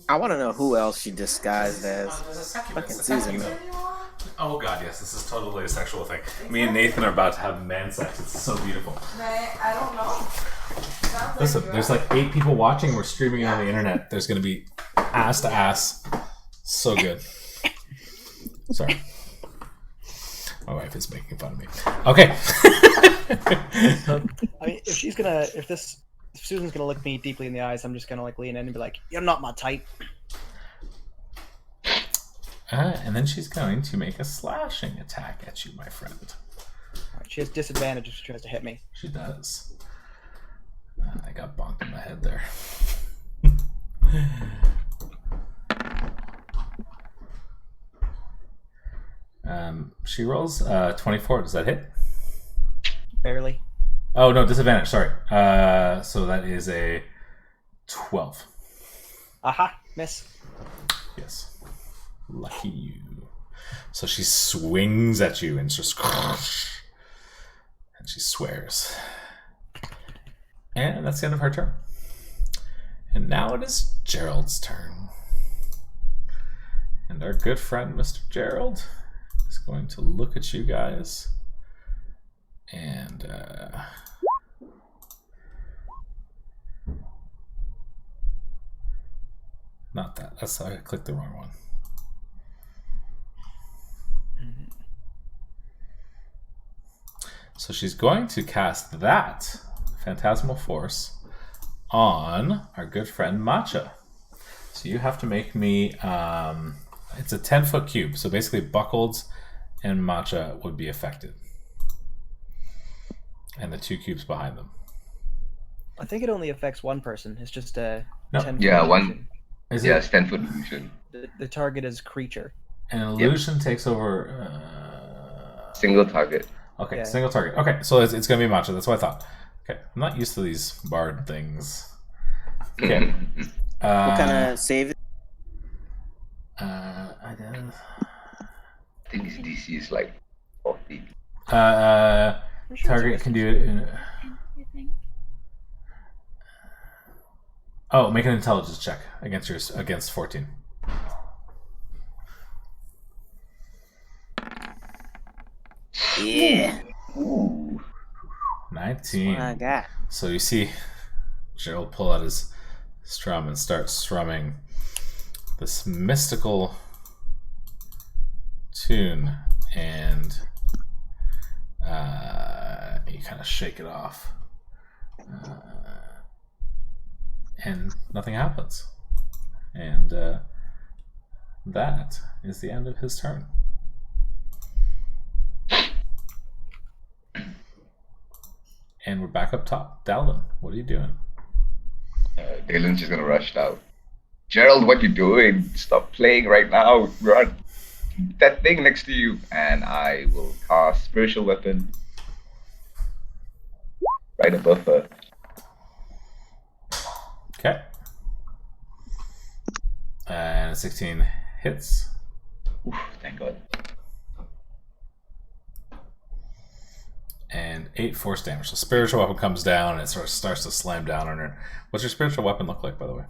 I want to know who else she disguised as. Fucking Susan. Oh god, yes, this is totally a sexual thing. Me and Nathan are about to have man sex. It's so beautiful. I don't know. Listen, there's like 8 people watching. We're streaming it on the internet. There's going to be ass to ass. So good. Sorry. My wife is making fun of me. Okay. I mean, if Susan's gonna look me deeply in the eyes, I'm just gonna like lean in and be like, "You're not my type." And then she's going to make a slashing attack at you, my friend. Right, she has disadvantage if she tries to hit me. She does. I got bonked in the head there. She rolls 24. Does that hit? Barely. Oh, no, disadvantage. Sorry. So that is a 12. Aha, miss. Yes. Lucky you. So she swings at you and just... And she swears. And that's the end of her turn. And now it is Gerald's turn. And our good friend, Mr. Gerald, is going to look at you guys. And... Not that. That's I clicked the wrong one. So she's going to cast that Phantasmal Force on our good friend Matcha. So you have to make me... it's a 10-foot cube. So basically Buckled and Matcha would be affected. And the 2 cubes behind them. I think it only affects one person. It's just a No. 10-foot Yeah, illusion. Is yeah, it's 10-foot illusion. The target is creature. An illusion takes over... Single target. Okay, Yeah. Single target. Okay, so it's going to be Matcha. That's what I thought. Okay, I'm not used to these bard things. Okay. What kind of save? I don't... I think his DC is like 40. Target can do it in... Oh, make an intelligence check against 14. Yeah. Ooh. 19. I got. So you see Gerald pull out his strum and start strumming this mystical tune, and you kind of shake it off. And nothing happens. And that is the end of his turn. And we're back up top. Dallin, what are you doing? Dalen's just gonna rush out. Gerald, what you doing? Stop playing right now. Run. That thing next to you. And I will cast Spiritual Weapon right above her. Okay. And 16 hits. Oof, thank God. And 8 force damage. So spiritual weapon comes down and it sort of starts to slam down on her. What's your spiritual weapon look like, by the way?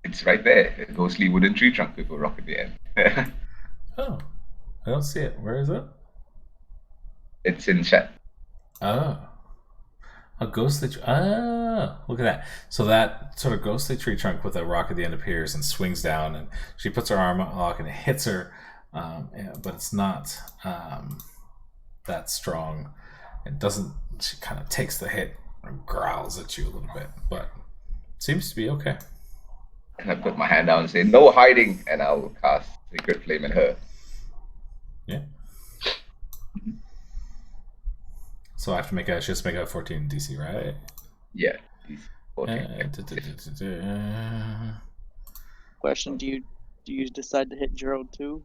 It's right there. A ghostly wooden tree trunk with a rock at the end. Oh, I don't see it. Where is it? It's in chat. Oh. A ghostly tree. Oh, look at that. So that sort of ghostly tree trunk with a rock at the end appears and swings down, and she puts her arm on lock and it hits her, but it's not that strong. It doesn't. She kind of takes the hit and growls at you a little bit, but seems to be okay. And I put my hand down and say, "No hiding," and I'll cast Sacred Flame at her. Yeah. So I have to make a. She has to make a 14 DC, right? Yeah. 14. Question: Do you decide to hit Gerald too?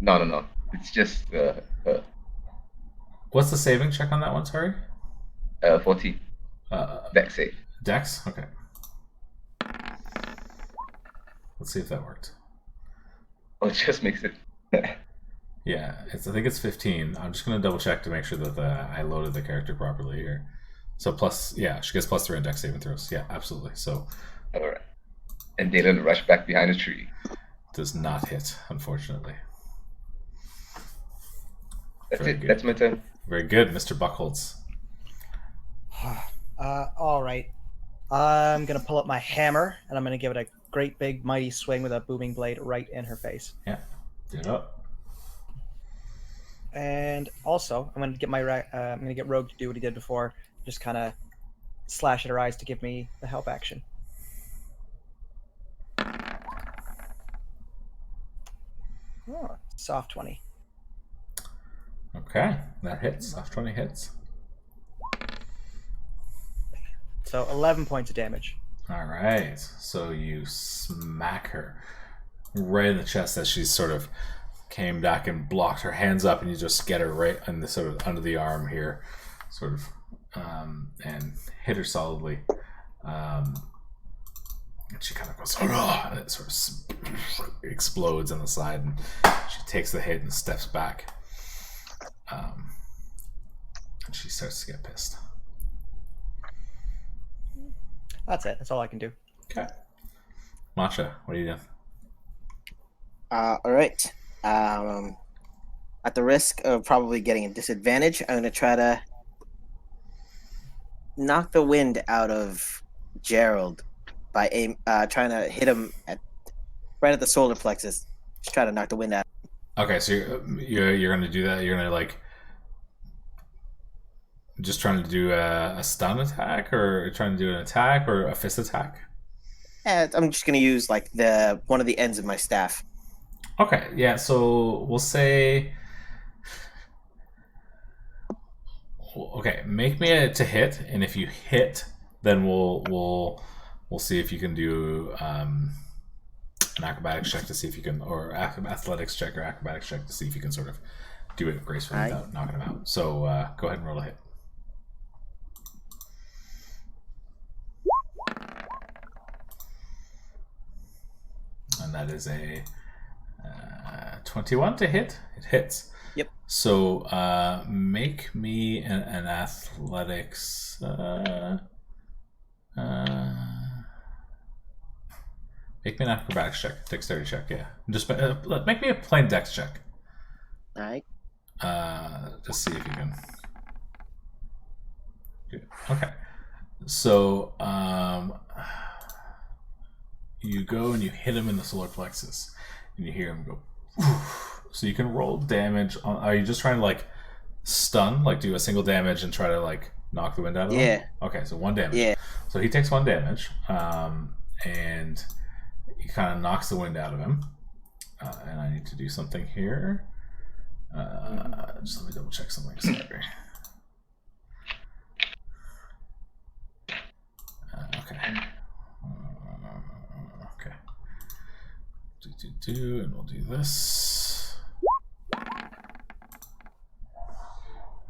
No. It's just her. What's the saving check on that one? Sorry. 14. Dex save. Dex. Okay. Let's see if that worked. Oh, it just makes it. Yeah, I think it's 15. I'm just gonna double check to make sure that I loaded the character properly here. So plus, yeah, she gets +3 on dex saving throws. Yeah, absolutely. So All right. And Dalen rushed back behind a tree. does not hit, unfortunately. That's Very it. good. That's my turn. Very good, Mr. Buckholz. All right. I'm gonna pull up my hammer and I'm gonna give it a great big mighty swing with a booming blade right in her face. Yeah, do it up. And also, I'm gonna get I'm gonna get Rogue to do what he did before, just kind of slash at her eyes to give me the help action. Oh, soft 20. Okay, that hits. Soft 20 hits. So 11 points of damage. All right, so you smack her right in the chest as she sort of came back and blocked her hands up, and you just get her right in the sort of under the arm here, sort of, and hit her solidly. And she kind of goes, "Hurrah!" and it sort of explodes on the side, and she takes the hit and steps back. And she starts to get pissed. That's it. That's all I can do. Okay. Matcha, what are you doing? All right. At the risk of probably getting a disadvantage, I'm gonna try to knock the wind out of Gerald by trying to hit him right at the solar plexus. Just try to knock the wind out. Okay, so you're gonna do that. You're gonna like just trying to do a stun attack, or trying to do an attack, or a fist attack. I'm just gonna use like one of the ends of my staff. Okay, yeah. So we'll say, okay, make me a to hit, and if you hit, then we'll see if you can do an acrobatics check to see if you can, or athletics check or acrobatics check to see if you can sort of do it gracefully without knocking him out. So go ahead and roll a hit. And that is a 21 to hit. It hits. Yep. So make me an athletics. Make me an acrobatics check, dexterity check. Yeah, just make me a plain dex check. All right. Just see if you can. Okay. So you go and you hit him in the solar plexus, and you hear him go. Oof. So you can roll damage. Are you just trying to like stun, like do a single damage and try to like knock the wind out of him? Yeah. Okay, so 1 damage. Yeah. So he takes 1 damage, and he kind of knocks the wind out of him. And I need to do something here. Just let me double check something. Sorry. Okay. Okay. And we'll do this.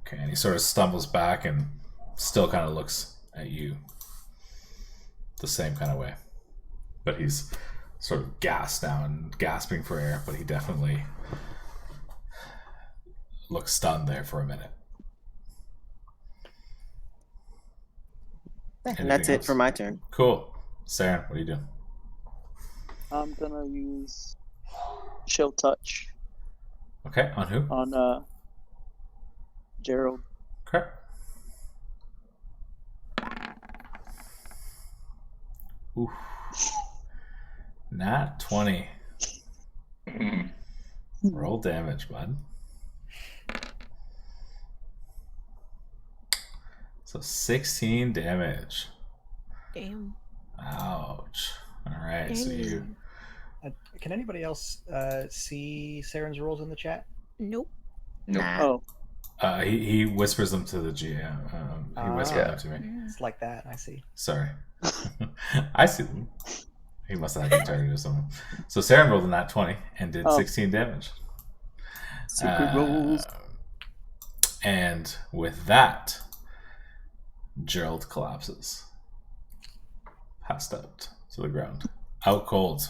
Okay, and he sort of stumbles back and still kind of looks at you the same kind of way. But he's sort of gassed now and gasping for air, but he definitely looks stunned there for a minute. And that's it for my turn. Cool. Saren, what are you doing? I'm gonna use chill touch Okay, on who? on Gerald. Okay. Oof. Nat 20. Mm. Roll damage, bud. So 16 damage. Damn. Ouch. Alright, so you... Can anybody else see Saren's rolls in the chat? Nope. Nope. Oh, he whispers them to the GM. He whispers them to me. It's like that. I see. Sorry. I see them. He must have had to turn into someone. So Saren rolled a nat 20 and did 16 damage. secret rolls. And with that, Gerald collapses. Passed out to the ground. Out cold.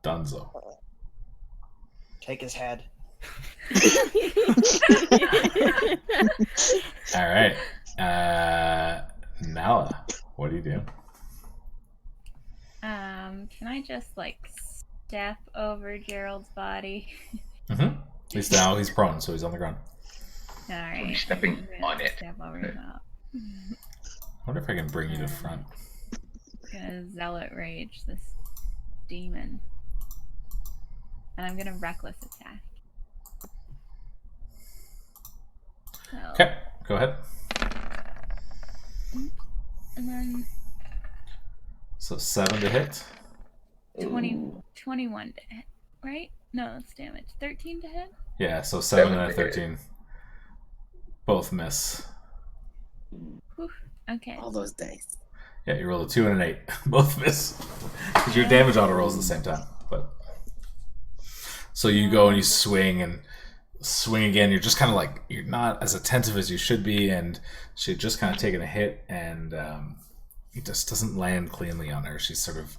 Dunzo. Take his head. All right. Nala, what do you do? Can I just like step over Gerald's body? Mm-hmm. At least now he's prone, so he's on the ground. All right. be stepping I'm gonna on it. Step over him up. I wonder if I can bring you to front. Gonna zealot rage this demon, and I'm gonna reckless attack. So, Okay, go ahead. and then So 7 to hit. 21 to hit, right? No, that's damage. 13 to hit? Yeah, so 7 and a 7 to hit. 13. Both miss. Whew. Okay. All those dice. Yeah, you roll a 2 and an 8. Both miss. Because your damage auto rolls at the same time. But so you go and you swing again. You're just kind of like, you're not as attentive as you should be, and she had just kind of taken a hit, and it just doesn't land cleanly on her. She's sort of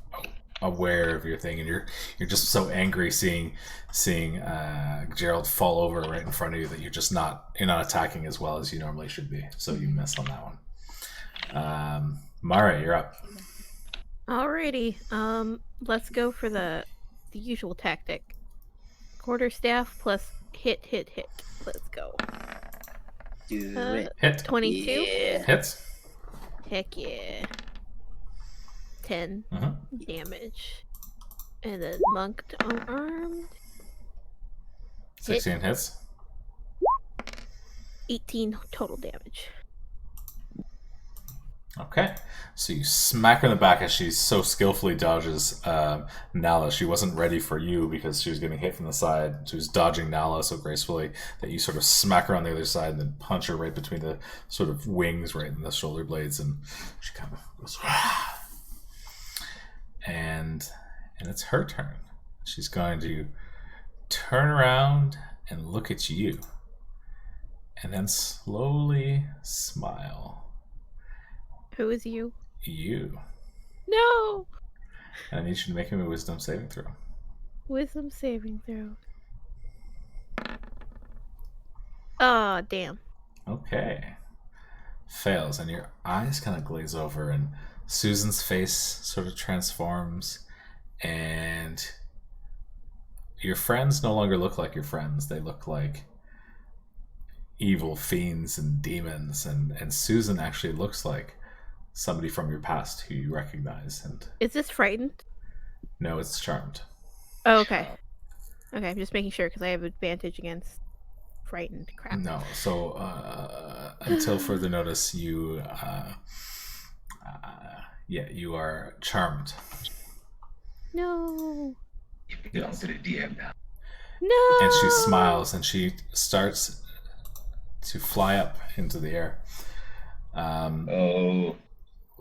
aware of your thing, and you're just so angry seeing Gerald fall over right in front of you that you're not attacking as well as you normally should be. So you miss on that one. Mara, you're up. Alrighty. Let's go for the usual tactic. Quarterstaff plus hit. Let's go. Do it. Hit. 22. Yeah. Hits. Heck yeah. 10 damage. And then monked unarmed. 16 hits. 18 total damage. Okay, so you smack her in the back as she so skillfully dodges Nala. She wasn't ready for you because she was getting hit from the side. She was dodging Nala so gracefully that you sort of smack her on the other side and then punch her right between the sort of wings, right in the shoulder blades, and she kind of goes, and it's her turn. She's going to turn around and look at you, and then slowly smile. Who is you? You. No! And I need you to make him a wisdom saving throw. Wisdom saving throw. Oh, damn. Okay. Fails, and your eyes kind of glaze over, and Susan's face sort of transforms, and your friends no longer look like your friends. They look like evil fiends and demons, and Susan actually looks like somebody from your past who you recognize. And Is this frightened? no, it's charmed. Oh, okay. Okay, I'm just making sure because I have advantage against frightened crap. No, so until further notice, you you are charmed. No. You belong to the DM now. No. And she smiles and she starts to fly up into the air, Oh,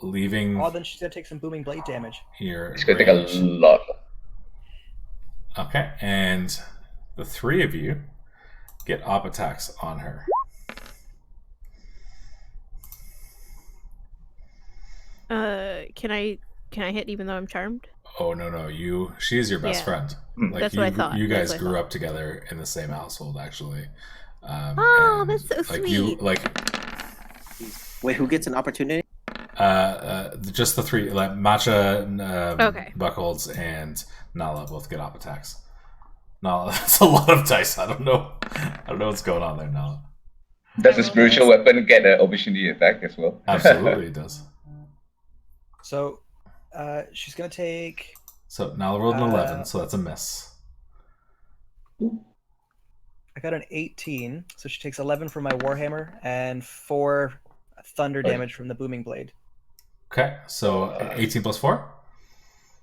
leaving Oh, then she's gonna take some booming blade damage. your it's gonna take a range. lot. Okay, and the three of you get op attacks on her. Can I hit even though I'm charmed? Oh no, she is your best Yeah. friend. Mm. Like That's you, what I thought. you guys That's what I grew thought. up together in the same household, actually. Oh, and, that's so like you sweet. like Wait, who gets an opportunity? just the three, like Matcha, Okay. Buckholz, and Nala both get op attacks. Nala, that's a lot of dice. I don't know what's going on there, Nala. Does the spiritual weapon get an opportunity attack as well? Absolutely, it does. So, she's gonna take. So Nala rolled an 11, Uh, so that's a miss. I got an 18, so she takes 11 from my warhammer and 4 thunder damage from the booming blade. Okay, so 18 plus 4?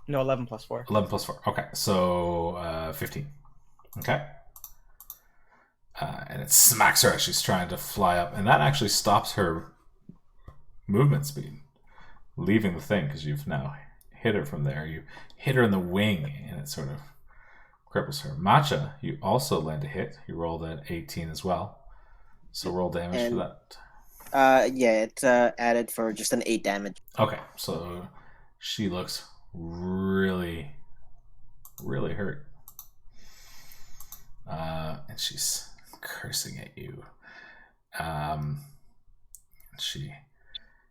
No, 11 plus 4. 11 plus 4. Okay, so 15. Okay. And it smacks her as she's trying to fly up, and that actually stops her movement speed, leaving the thing, because you've now hit her from there. You hit her in the wing, and it sort of cripples her. Matcha, you also land a hit. You rolled an 18 as well. So roll damage for And- that. Yeah, it's added for just an 8 damage. Okay, so she looks really, really hurt. And she's cursing at you. She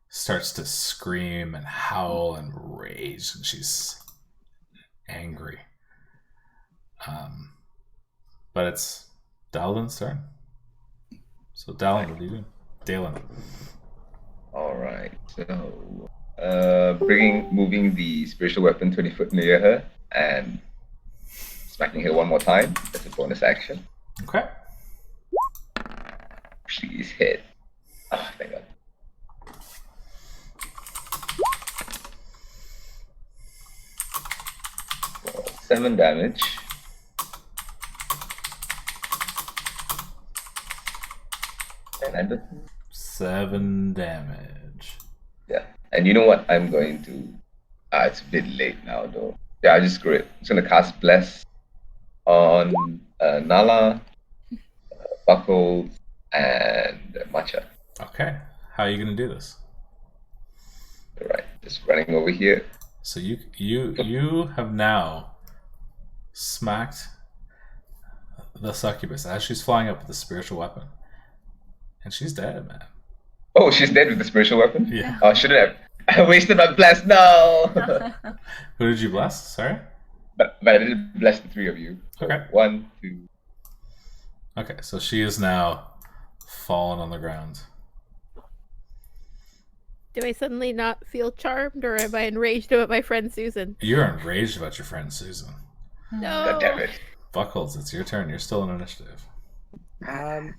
starts to scream and howl and rage, and she's angry. But it's Dalin's turn. So Dalin, what are you doing? Dalen. All right. So, moving the spiritual weapon 20 foot near her and smacking her one more time. That's a bonus action. Okay. She's hit. Oh, thank God. 7 damage. And 7 damage. yeah. And you know what? I'm going to. It's a bit late now, though. Yeah, I just screw it. I'm just gonna cast Bless on Nala, Buckles, and Matcha. Okay. How are you going to do this? All right, just running over here. So you have now smacked the succubus as she's flying up with the spiritual weapon, and she's dead, man. Oh, she's dead with the spiritual weapon? Yeah. Oh, shouldn't have. I wasted my bless. No. Who did you bless? Sorry. But I didn't bless the 3 of you. So Okay. 1, 2. Okay, so she is now fallen on the ground. Do I suddenly not feel charmed, or am I enraged about my friend Susan? You're enraged about your friend Susan. No. God damn it. Buckles, it's your turn. You're still in initiative. Can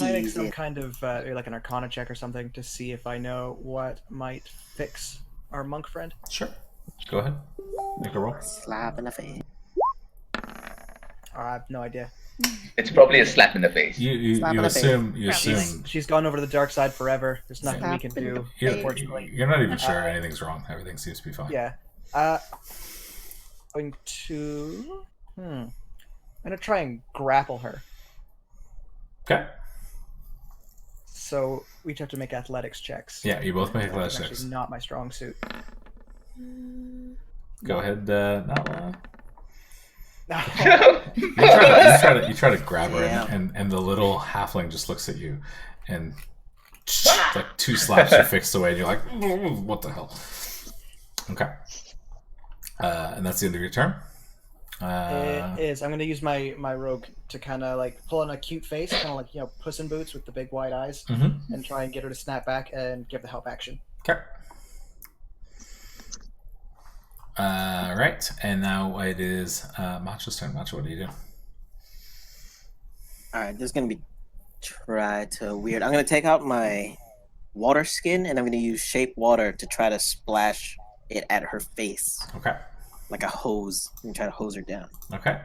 I make Seize some it. kind of like an Arcana check or something to see if I know what might fix our monk friend? Sure. Go ahead. Make a roll. Slap in the face. I have no idea. It's probably a slap in the face. You Slap in the face. assume She's, she's gone over to the dark side forever. There's nothing we Slap can in do, the face. unfortunately. You're not even sure anything's wrong. Everything seems to be fine. Yeah. Going to. I'm gonna try and grapple her. Okay. So we each have to make athletics checks. Yeah, you both make That's athletics actually checks. not my strong suit. Go ahead, Nala. No. You try to grab her, Yeah. and the little halfling just looks at you, and like 2 slaps you fixed away, and you're like, what the hell? Okay. And that's the end of your turn. It is. I'm gonna use my rogue to kind of like pull on a cute face, kind of like Puss in Boots with the big wide eyes, Mm-hmm. and try and get her to snap back and give the help action. Okay. Right, and now it is Matcha's turn. Matcha, what do you do? Alright, this is gonna be try to weird. I'm gonna take out my water skin and I'm gonna use shape water to try to splash it at her face Okay. like a hose and try to hose her down. Okay.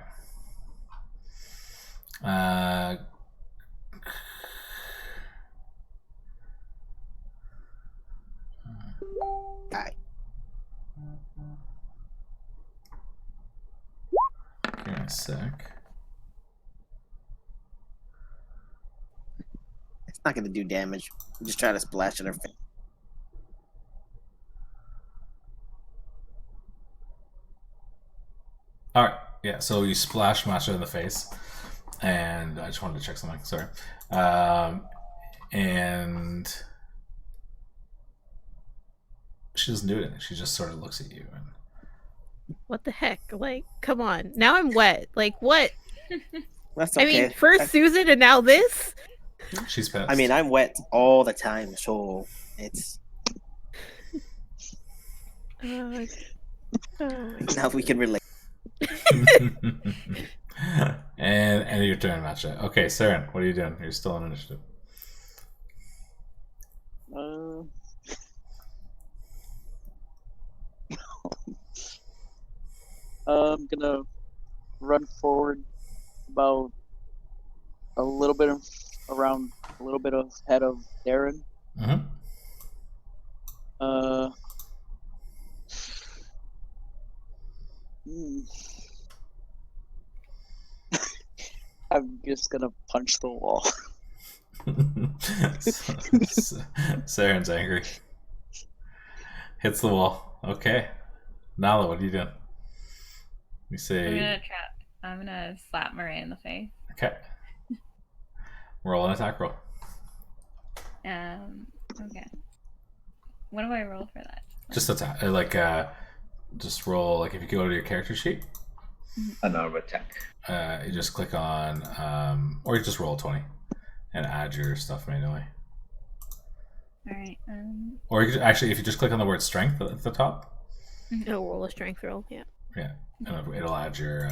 Alright. Give me a sec. It's not gonna do damage. I'm just trying to splash at her face. All right. Yeah. So you splash Matcha in the face, and I just wanted to check something. Sorry. And she doesn't do anything. She just sort of looks at you. And What the heck? Like, come on. Now I'm wet. Like, what? That's I okay. mean, first Susan and now this? she's pissed. I mean, I'm wet all the time, so it's Oh my now we can relate. and your turn, Matcha. Okay, Saren, what are you doing? You're still on initiative. I'm gonna run forward about a little bit around a little bit of head of Darren. Mm-hmm. I'm just gonna punch the wall. Saren's angry. Hits the wall. Okay. Nala, what are you doing? You say. I'm gonna slap Murray in the face. Okay. Roll an attack roll. Okay. What do I roll for that? Just attack. Just roll. Like if you go to your character sheet, Unarmed attack. you just click on, or you just roll 20 and add your stuff manually. All right. Or you could, actually, if you just click on the word strength at the top, Oh, roll a strength roll. Yeah. yeah, and it'll add your.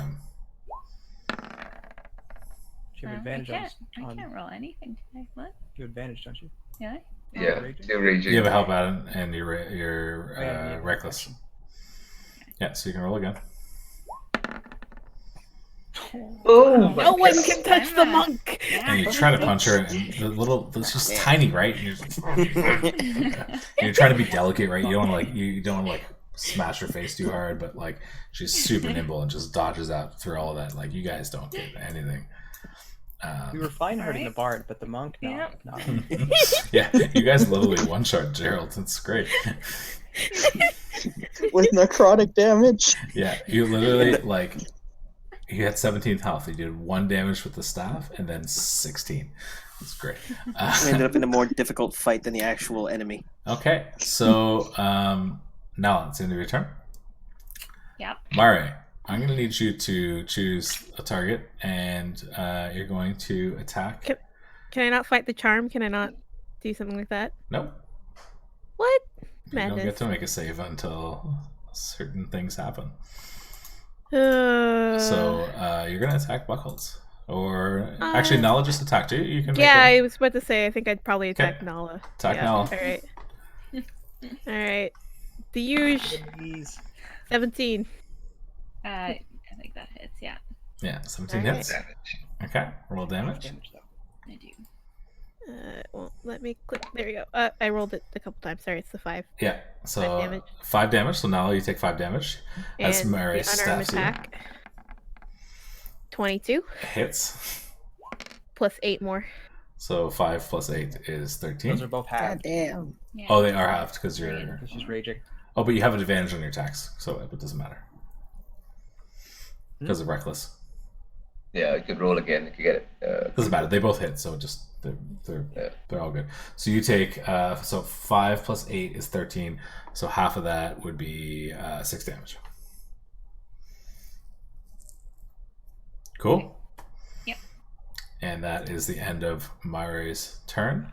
You have I advantage can't roll anything today. What? You have advantage, don't you? Yeah. Yeah, raging? still raging. You have a help add and you're Oh, yeah, yeah, reckless. Yeah, so you can roll again. Oh, No one can touch the monk. And you try to punch her, and it's just tiny, right? And you're trying to be delicate, right? You don't want to smash her face too hard, but like she's super nimble and just dodges out through all of that. Like you guys don't get anything. We were fine hurting Alright. the bard, but the monk, no. Yep. no. Yeah, you guys literally one-shot Gerald. It's great. With necrotic damage. Yeah, you literally you had 17 health. You did 1 damage with the staff, and then 16. It's great. We ended up in a more difficult fight than the actual enemy. Okay, so now it's the end of your turn. Yep. Mare, I'm going to need you to choose a target, and you're going to attack. Can I not fight the charm? Can I not do something like that? Nope. What? You don't get Madness. to make a save until certain things happen. Uh, So you're going to attack Buckles. Or actually, Nala just attacked you. You can. Yeah, make I was about to say. I think I'd probably attack Okay. Nala. Attack yeah. Nala. All right. All right. The huge Please. 17. I think that hits. Yeah, Yeah, 17 Alright. hits. damage. Okay, roll damage. Damage, though. I do. Well, let me click. There we go. I rolled it a couple times. Sorry, it's the 5. Yeah, so 5 damage. 5 damage. So Nala, you take 5 damage. As And Mary the unarmed stabs you. attack. 22 Hits. plus 8 more. So 5 plus 8 is 13. Those are both God halved. damn. Yeah. Oh, they are halved because you're. Because she's raging. Oh, but you have an advantage on your attacks, so it doesn't matter. Because of reckless. Yeah, you could roll again if you get it. Doesn't matter. They both hit, so just they're all good. So you take so 5 plus 8 is 13. So half of that would be 6 damage. Cool. Yep. And that is the end of Mare's turn.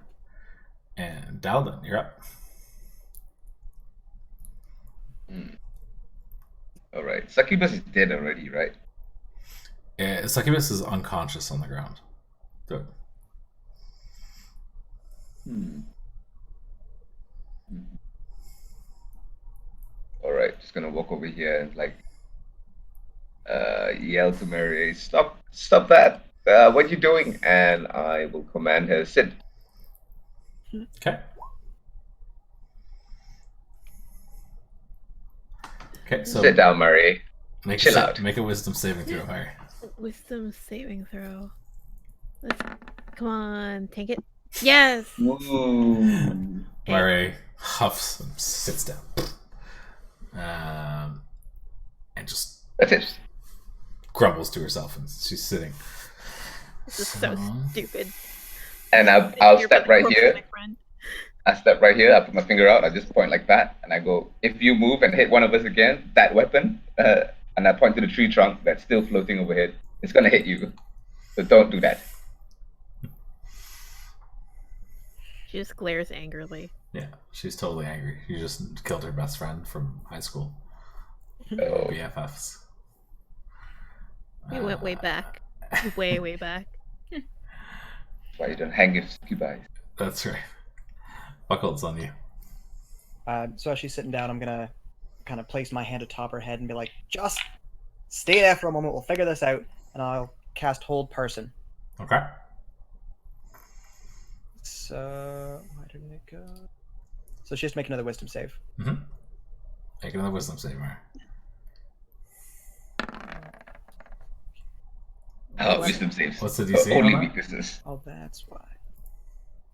And Dalden, you're up. All right, Succubus is dead already, right? Succubus is unconscious on the ground. Good. All right, just gonna walk over here and yell to Mary, stop that! What you doing? And I will command her sit. Okay. Okay, so Sit down, Mary. Chill out. Make a wisdom saving throw, Mary. Wisdom saving throw. Come on, tank it. Yes. Ooh. Mary huffs and sits down. And just That's it. grumbles to herself, and she's sitting. This is so stupid. And I'll You're step about to right corpse here. my friend. I step right here. I put my finger out. I just point like that, and I go, "If you move and hit one of us again, that weapon," and I point to the tree trunk that's still floating overhead. It's gonna hit you, so don't do that. She just glares angrily. Yeah, she's totally angry. You just killed her best friend from high school. Oh. BFFs. We went way back. Way, way back. Why you don't hang your succubi? That's right. Buckles on you. So as she's sitting down, I'm gonna kind of place my hand atop her head and be like, just stay there for a moment. We'll figure this out, and I'll cast Hold Person. Okay. So where did it go? So she has to make another Wisdom save. Mm-hmm. Make another wisdom save, Mary. Oh, wisdom saves. What's the DC Only on that? weaknesses. Oh, that's why.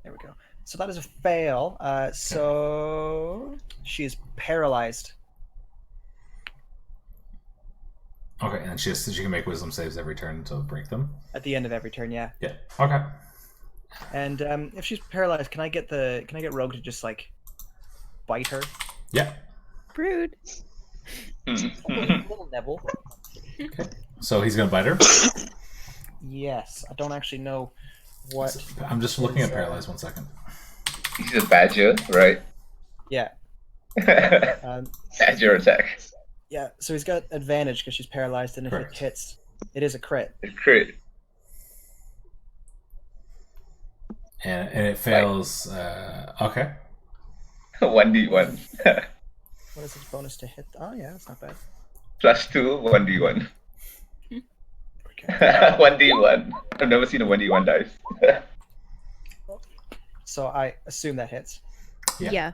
There we go. So that is a fail. So she is paralyzed. Okay, and she can make wisdom saves every turn to break them. At the end of every turn, yeah. Yeah. Okay. And if she's paralyzed, can I get Rogue to just like bite her? Yeah. Rude. Little nibble. Okay. So he's gonna bite her. Yes, I don't actually know what. I'm just looking at paralyzed. 1 second. He's a badger, right? Yeah. Badger attack. Yeah. So he's got advantage because she's paralyzed, and if Correct. it hits, it is a crit. It's crit. And it fails. Okay. 1d1. What is its bonus to hit? Oh yeah, that's not bad. +2, 1d1. Okay. 1d1. I've never seen a 1d1 dice. So I assume that hits. Yeah.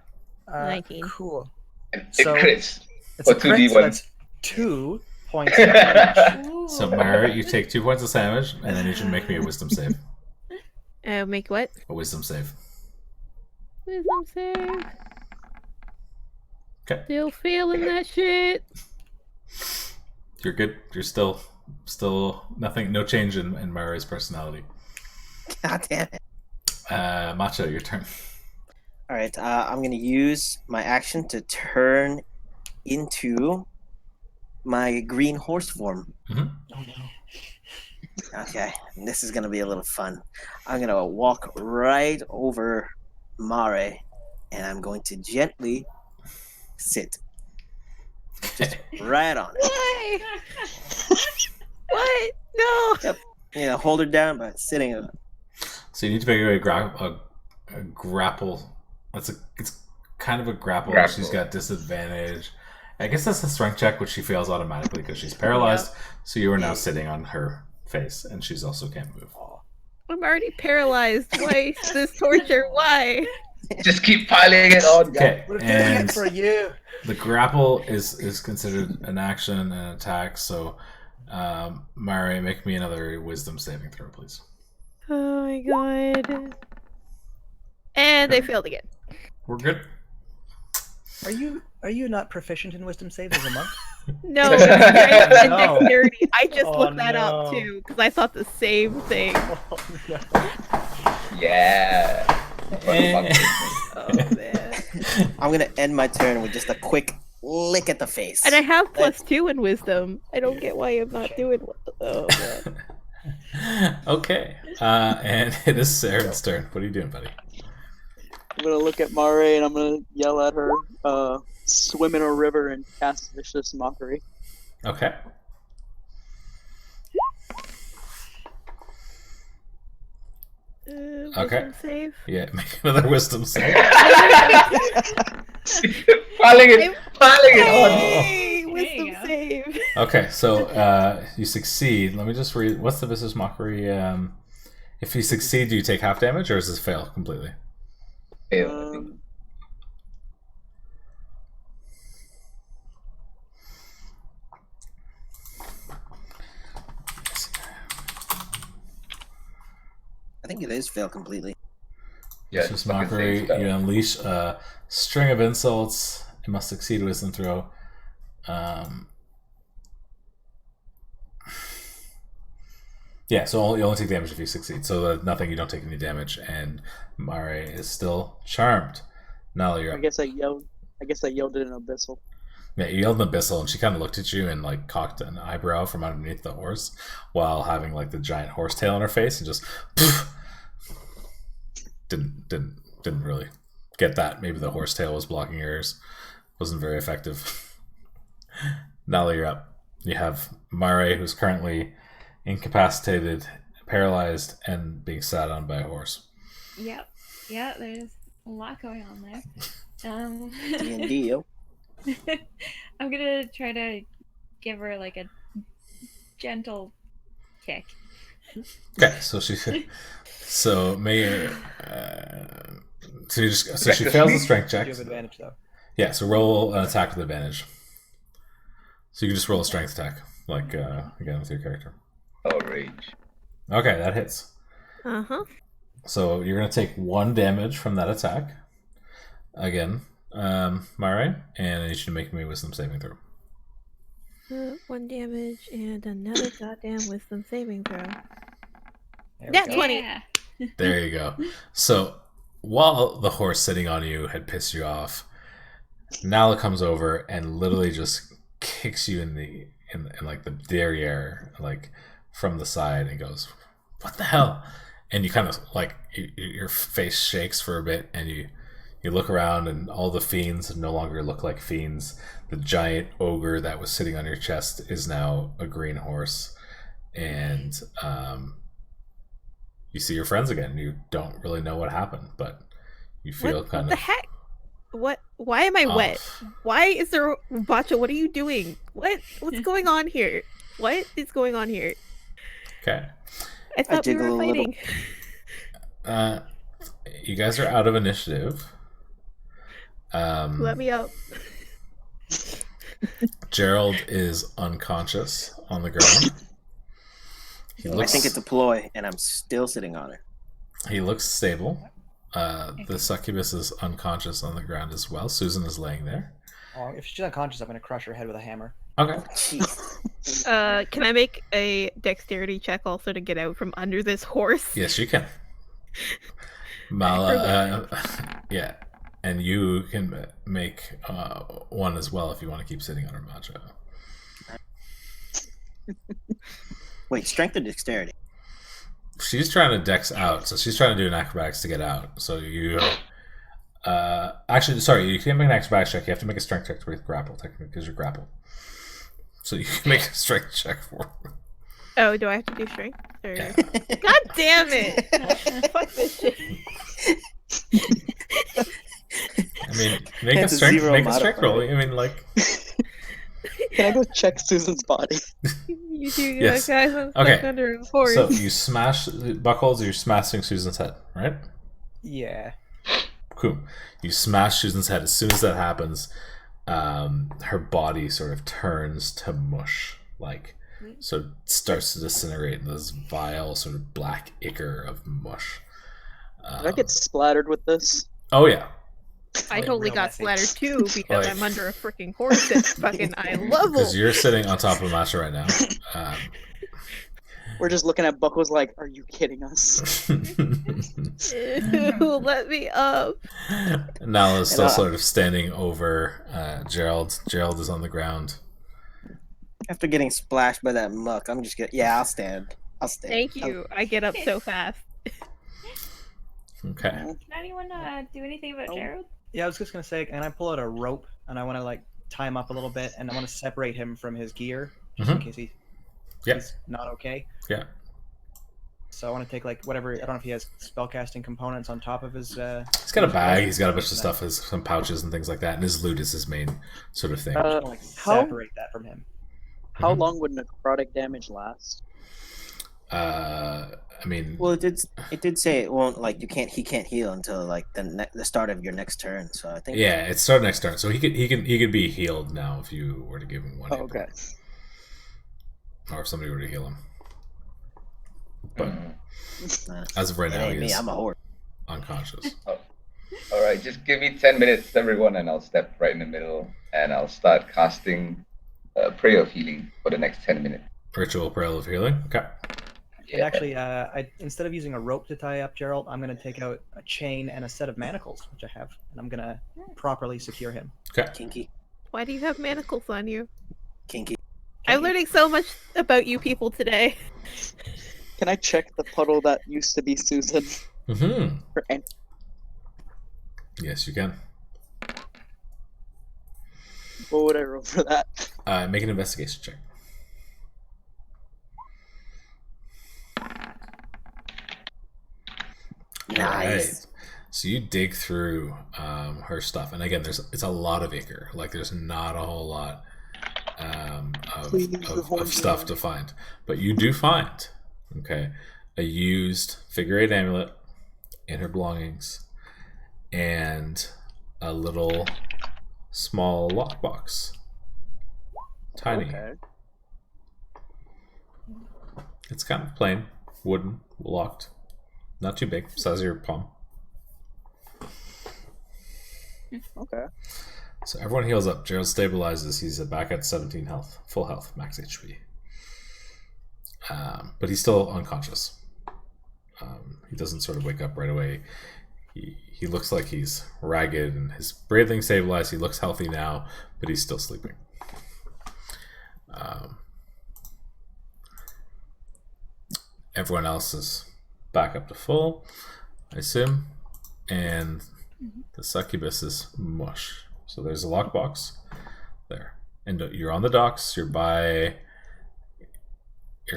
19. Cool. It So- crits. It's Or a crit, 2d1. so that's 2 points of damage. So Mara, you take 2 points of damage, and then you should make me a wisdom save. Make what? A wisdom save. Wisdom save. Okay. Still feeling that shit. You're good. You're still nothing. No change in Mara's personality. God damn it. Macho, your turn. All right, I'm gonna use my action to turn into my green horse form. Mm-hmm. Oh no. Okay, this is gonna be a little fun. I'm gonna walk right over Mare, and I'm going to gently sit just right on it. Why? What? No. You know, hold her down by sitting on it. So you need to make a grapple. It's kind of a grapple. Grapple. She's got disadvantage. I guess that's a strength check, which she fails automatically because she's paralyzed. So you are now sitting on her face, and she's also can't move. I'm already paralyzed. Why is this torture? Why? Just keep piling it on. Okay, We're doing it and for you. the grapple is considered an action and an attack. So, Mari, make me another wisdom saving throw, please. Oh my god. And they failed again. We're good. Are you not proficient in wisdom saves as a monk? No, it's strength and No. dexterity. I just Oh, looked that no. up too because I thought the same thing. Oh, no. Yeah. Oh man. I'm gonna end my turn with just a quick lick at the face. And I have +2 in wisdom. I don't get why I'm not doing. Oh man. Okay, and it is Saren's turn. What are you doing, buddy? I'm gonna look at Mare and I'm gonna yell at her, swim in a river and cast vicious mockery. Okay. Okay. Wisdom save. Yeah, make another wisdom save. piling it on. Hey, There wisdom you go. save. Okay, so you succeed. Let me just read. What's the vicious mockery? If you succeed, do you take half damage, or does this fail completely? Fail, I think. I think it is fail completely. Yeah, Vicious fucking mockery. save spell. You unleash a string of insults. It must succeed a wisdom throw. Yeah, so you only take damage if you succeed. So nothing, you don't take any damage, and Mare is still charmed. Nala, you're I up. guess I yelled it in abyssal. Yeah, you yelled in Abyssal, and she kind of looked at you and like cocked an eyebrow from underneath the horse, while having like the giant horse tail on her face, and just didn't really get that. Maybe the horse tail was blocking your ears. Wasn't very effective. Nala, you're up. You have Mare, who's currently incapacitated, paralyzed, and being sat on by a horse. Yep. Yeah, there's a lot going on there. D&D, yo. I'm gonna try to give her like a gentle kick. Okay, so she so may so she Practice fails me? the strength You check. have advantage though. Yeah, so roll an attack with advantage. So you can just roll a strength attack, like again with your character. Oh, rage. Okay, that hits. Uh-huh. So you're gonna take 1 damage from that attack. Again, Mare, and you should make me a wisdom saving throw. 1 damage and another goddamn wisdom saving throw. There we Nat go. 20. Yeah. There you go. So while the horse sitting on you had pissed you off, Nala comes over and literally just kicks you in like the derriere, like from the side, and goes, "What the hell?" And you kind of like your face shakes for a bit, and you look around, and all the fiends no longer look like fiends. The giant ogre that was sitting on your chest is now a green horse, and you see your friends again. You don't really know what happened, but you feel What kind the of heck? What? Why am I wet? off. Why is there Bacha? What are you doing? What's going on here? What is going on here? Okay. I thought we jiggle were a little. fighting. You guys are out of initiative. Let me up. Gerald is unconscious on the ground. I think it's a ploy, and I'm still sitting on it. He looks stable. The succubus is unconscious on the ground as well. Susan is laying there. Oh, if she's unconscious, I'm gonna crush her head with a hammer. Okay. Jeez. Can I make a dexterity check also to get out from under this horse? Yes, you can. Mala, yeah. And you can make one as well if you want to keep sitting on her macho. Wait, strength or dexterity? She's trying to dex out, so she's trying to do an acrobatics to get out. So you... actually, sorry, you can't make an acrobatics check. You have to make a strength check with grapple, technically, because you're grappled. So you can make a strength check for her. Oh, do I have to do strength? Or... Yeah. God damn it! Fuck this shit. I mean, make a It's a strength zero roll. modifier. I mean, like... Can I go check Susan's body? You two Yes. guys, I'm Okay. stuck under a horse. So you smash Buckles, you're smashing Susan's head, right? Yeah. Cool. You smash Susan's head. As soon as that happens, her body sort of turns to mush, like, so it starts to disintegrate in this vile sort of black ichor of mush. Did I get splattered with this? Oh yeah. I Like, totally real got messy. splattered too because Like- I'm under a freaking horse at fucking eye level. Because you're sitting on top of Masha right now. We're just looking at Buckles like, are you kidding us? Ew, let me up. Nala's still And, sort of standing over Gerald. Gerald is on the ground. After getting splashed by that muck, I'm just gonna. Yeah, I'll stand. I'll stand. Thank you. I get up so fast. Okay. Can anyone do anything about Oh. Gerald? Yeah, I was just gonna say, and I pull out a rope and I want to like tie him up a little bit, and I want to separate him from his gear just in case Yeah. he's not okay. Yeah. So I want to take like whatever. I don't know if he has spellcasting components on top of his. He's got a bag. He's got a bunch of stuff, some pouches and things like that. And his loot is his main sort of thing. Like How- separate that from him. How Mhm. long would necrotic damage last? I mean, Well, it did say it won't like he can't heal until like the start of your next turn. So I think yeah, it's start next turn, so he could be healed now if you were to give him one. Oh, hit okay. point. Or if somebody were to heal him. But as of right it now, ain't he me. is I'm a horse. unconscious. All right, just give me 10 minutes, everyone, and I'll step right in the middle, and I'll start casting Prayer of Healing for the next 10 minutes. Ritual prayer of healing. Okay. And actually, I instead of using a rope to tie up Gerald, I'm gonna take out a chain and a set of manacles, which I have, and I'm gonna properly secure him. Okay. Kinky, Why do you have manacles on you? kinky. I'm learning so much about you people today. Can I check the puddle that used to be Susan? Mm-hmm. For any- Yes, you can. What would I roll for that? Make an investigation check. Nice. Alright. So you dig through her stuff, and again, it's a lot of ichor. Like there's not a whole lot of stuff to find, but you do find a used figure 8 amulet in her belongings, and a little small lockbox, tiny. Okay. It's kind of plain, wooden, locked, not too big, size of your palm. Okay. So everyone heals up. Gerald stabilizes. He's back at 17 health, full health, max HP. But he's still unconscious. He doesn't sort of wake up right away. He looks like he's ragged and his breathing stabilized. He looks healthy now, but he's still sleeping. Everyone else is back up to full, I assume, and the succubus is mush. So there's a lockbox there, and you're on the docks. You're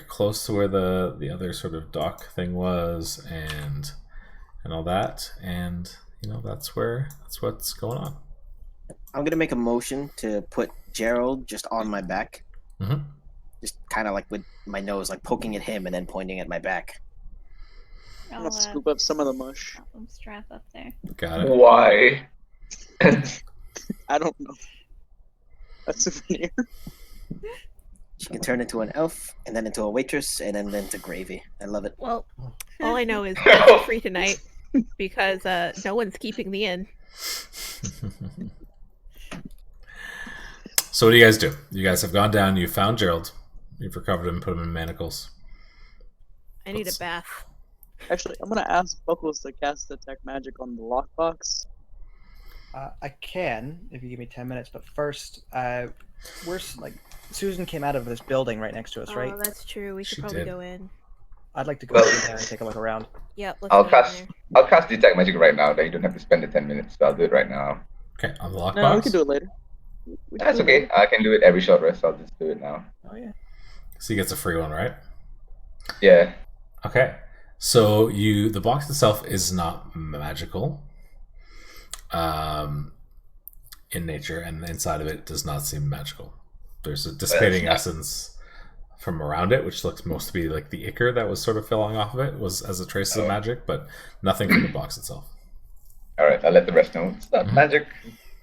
close to where the other sort of dock thing was, and all that, and that's what's going on. I'm gonna make a motion to put Gerald just on my back, just kind of like with my nose, like poking at him and then pointing at my back. I'm gonna scoop up some of the mush. Strap up there. Got it. Why? I don't know. A souvenir. She can turn into an elf, and then into a waitress, and then into gravy. I love it. Well, all I know is it's free tonight because no one's keeping the inn. So what do you guys do? You guys have gone down. You found Gerald. You've recovered him, put him in manacles. I need a bath. Actually, I'm gonna ask Buckles to cast detect magic on the lockbox. I can if you give me 10 minutes, but first, Susan came out of this building right next to us, right? Oh, that's true. We should She probably did. go in. I'd like to go in there and take a look around. Yep. Let's I'll go in cast there. I'll cast detect magic right now. Then you don't have to spend the 10 minutes. So I'll do it right now. Okay, on the lockbox. No, we can do it later. That's okay. I can do it every short rest. I'll just do it now. Oh yeah. So he gets a free one, right? Yeah. Okay. So the box itself is not magical in nature, and the inside of it does not seem magical. There's a dissipating essence from around it, which looks most to be like the ichor that was sort of filling off of it was as a trace of magic, but nothing from the box itself. All right. I'll let the rest know. It's not magic.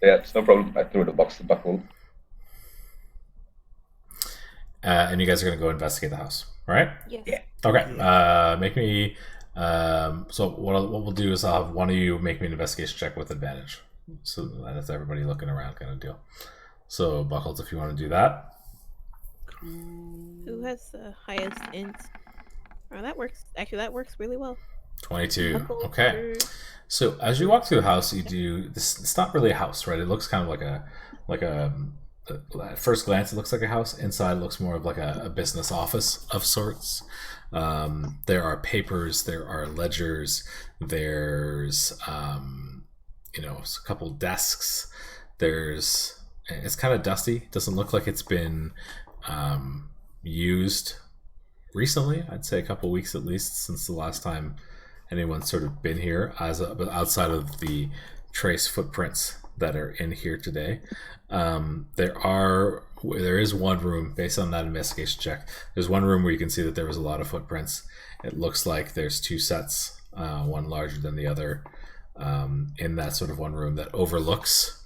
Yeah, it's no problem. I threw the box to Buckle. And you guys are going to go investigate the house, right? Yes. Yeah. Okay. Make me. So what we'll do is I'll have one of you make me an investigation check with advantage. So that's everybody looking around kind of deal. So Buckles, if you want to do that. Who has the highest int? Oh, that works. Actually, that works really well. 22. Buckles Okay. for- So as you walk through the house, you do this. It's not really a house, right? It looks kind of like a at first glance, it looks like a house. Inside, it looks more of like a business office of sorts. There are papers, there are ledgers, there's a couple desks. It's kind of dusty. It doesn't look like it's been used recently. I'd say a couple weeks at least since the last time anyone's sort of been here, but outside of the trace footprints that are in here today. There is one room based on that investigation check. There's one room where you can see that there was a lot of footprints. It looks like there's two sets, one larger than the other, in that sort of one room that overlooks.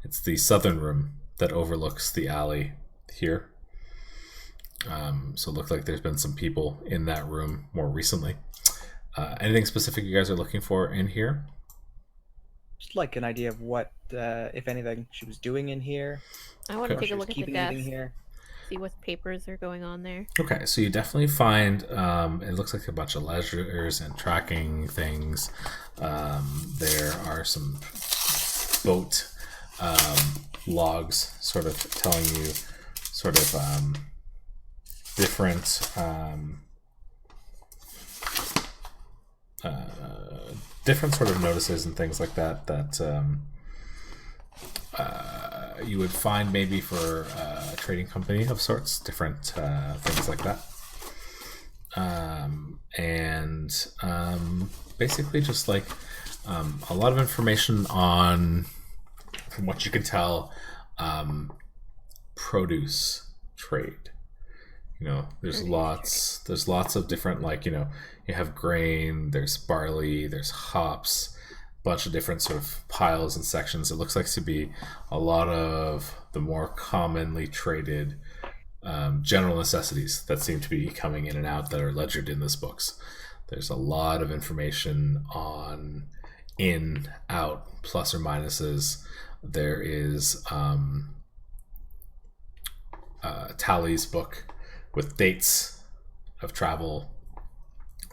It's the southern room that overlooks the alley here. So it looks like there's been some people in that room more recently. Anything specific you guys are looking for in here? Just like an idea of what, if anything, she was doing in here. I want to or take she a was look at the keeping anything desk. here. See what papers are going on there. Okay, so you definitely find it looks like a bunch of ledgers and tracking things. There are some boat logs sort of telling you sort of different different sort of notices and things like that you would find maybe for a trading company of sorts, different things like that. Basically just like a lot of information on, from what you can tell, produce trade. There's lots of different, like, you have grain, there's barley, there's hops, bunch of different sort of piles and sections. It looks like to be a lot of the more commonly traded general necessities that seem to be coming in and out that are ledgered in this books. There's a lot of information on in, out, plus or minuses. There is Tally's book with dates of travel,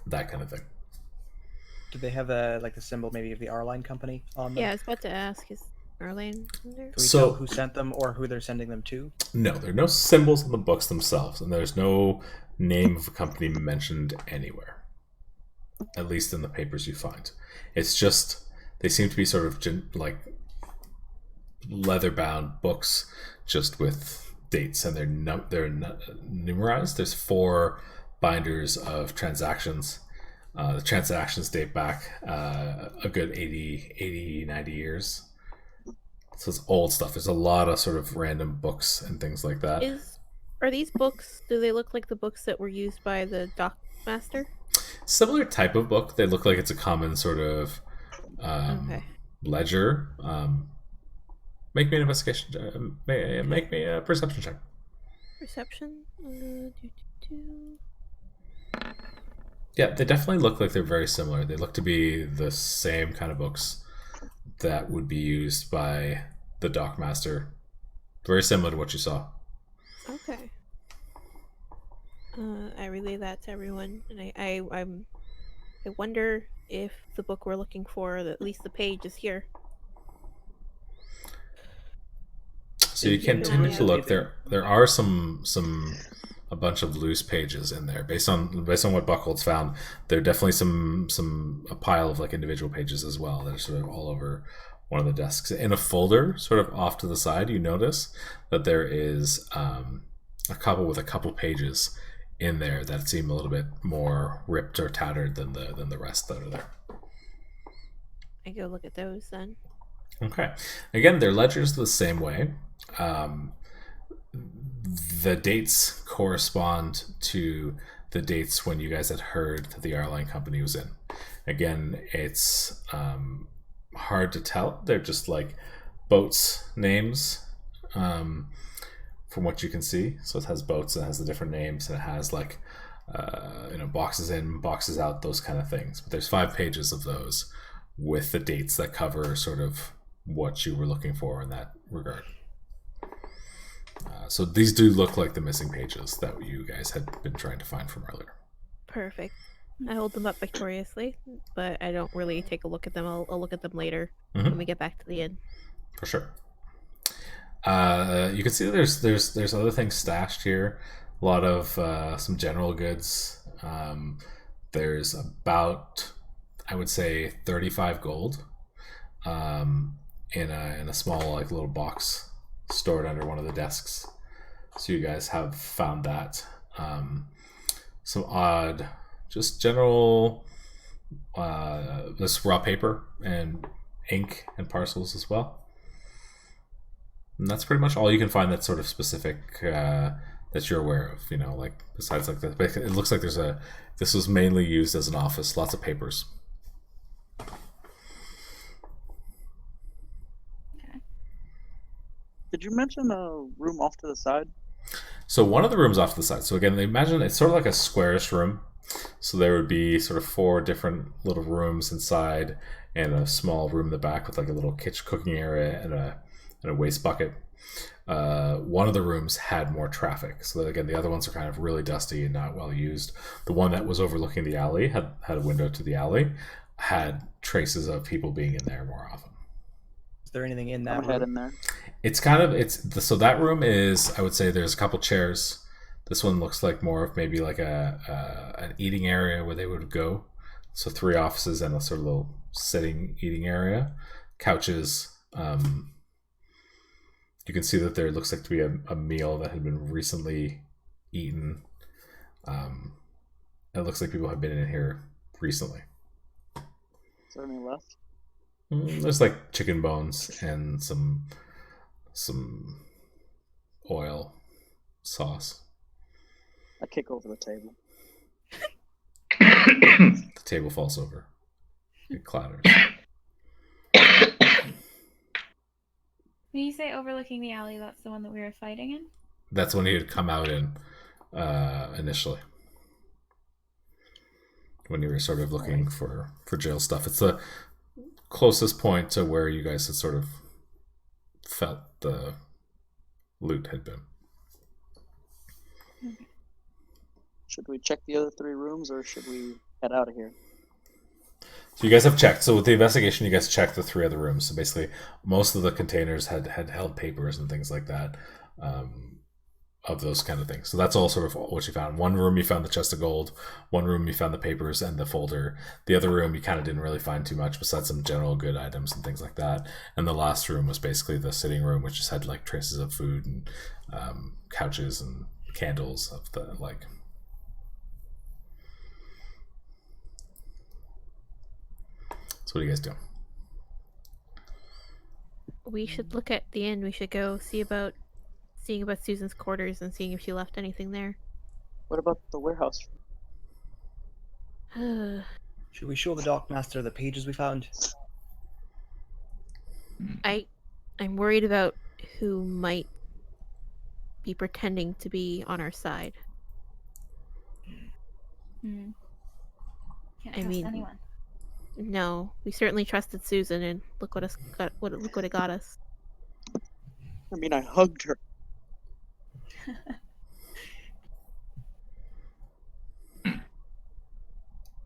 that kind of thing. Do they have a like the symbol maybe of the R-Line company on them? Yeah, I was about to ask, is Arlene in there? Can we So- tell who sent them or who they're sending them to? No, there are no symbols on the books themselves, and there's no name of a company mentioned anywhere. At least in the papers you find. It's just, they seem to be sort of like leather-bound books, just with dates, and they're numerized. There's 4 binders of transactions. The transactions date back a good 80, 90 years. So it's old stuff. There's a lot of sort of random books and things like that. Are these books, do they look like the books that were used by the dock master? Similar type of book. They look like it's a common sort of Okay. ledger. Make me an investigation. Make me a perception check. Perception? Yeah, they definitely look like they're very similar. They look to be the same kind of books that would be used by the dockmaster. Very similar to what you saw. Okay. I relay that to everyone, and I wonder if the book we're looking for, at least the page, is here. So you continue to look. There are a bunch of loose pages in there based on what Buckhold's found. There are definitely a pile of like individual pages as well that are sort of all over one of the desks. In a folder, sort of off to the side, you notice that there is a couple pages in there that seem a little bit more ripped or tattered than the rest that are there. I go look at those then. Okay. Again, their ledgers the same way. The dates correspond to the dates when you guys had heard that the airline company was in. Again, it's hard to tell. They're just like boats names from what you can see. So it has boats, and it has the different names, and it has like boxes in, boxes out, those kind of things. But there's 5 pages of those with the dates that cover sort of what you were looking for in that regard. So these do look like the missing pages that you guys had been trying to find from earlier. Perfect. I hold them up victoriously, but I don't really take a look at them. I'll look at them later when we get back to the inn. For sure. You can see there's other things stashed here. A lot of some general goods. There's about, I would say, 35 gold in a small like little box stored under one of the desks. So you guys have found that. Some odd, just general, this raw paper and ink and parcels as well. And that's pretty much all you can find that's sort of specific that you're aware of. Like besides like that, it looks like this was mainly used as an office. Lots of papers. Did you mention a room off to the side? So one of the rooms off to the side. So again, imagine it's sort of like a squarish room. So there would be sort of 4 different little rooms inside, and a small room in the back with like a little kitchen cooking area and a waste bucket. One of the rooms had more traffic. So again, the other ones are kind of really dusty and not well used. The one that was overlooking the alley had a window to the alley, had traces of people being in there more often. Is there anything in that Head room? in there. So that room is, I would say there's a couple chairs. This one looks like more of maybe like an eating area where they would go. So 3 offices and a sort of little sitting eating area. Couches. You can see that there looks like to be a meal that had been recently eaten. It looks like people have been in here recently. Is there any left? There's like chicken bones and some oil sauce. I kick over the table. The table falls over. It clatters. When you say overlooking the alley, that's the one that we were fighting in? That's when he had come out in initially. When you were sort of looking for jail stuff. It's the closest point to where you guys had sort of felt the loot had been. Should we check the other 3 rooms, or should we head out of here? So you guys have checked. So with the investigation, you guys checked the 3 other rooms. So basically, most of the containers had held papers and things like that, of those kind of things. So that's all sort of what you found. One room you found the chest of gold. One room you found the papers and the folder. The other room you kind of didn't really find too much besides some general good items and things like that. And the last room was basically the sitting room, which just had like traces of food and couches and candles of the like. So what are you guys doing? We should look at the inn. We should go seeing about Susan's quarters and seeing if she left anything there. What about the warehouse? Should we show the dockmaster the pages we found? I'm worried about who might be pretending to be on our side. Can't I trust mean, anyone. No, we certainly trusted Susan, and look what it got us. I mean, I hugged her.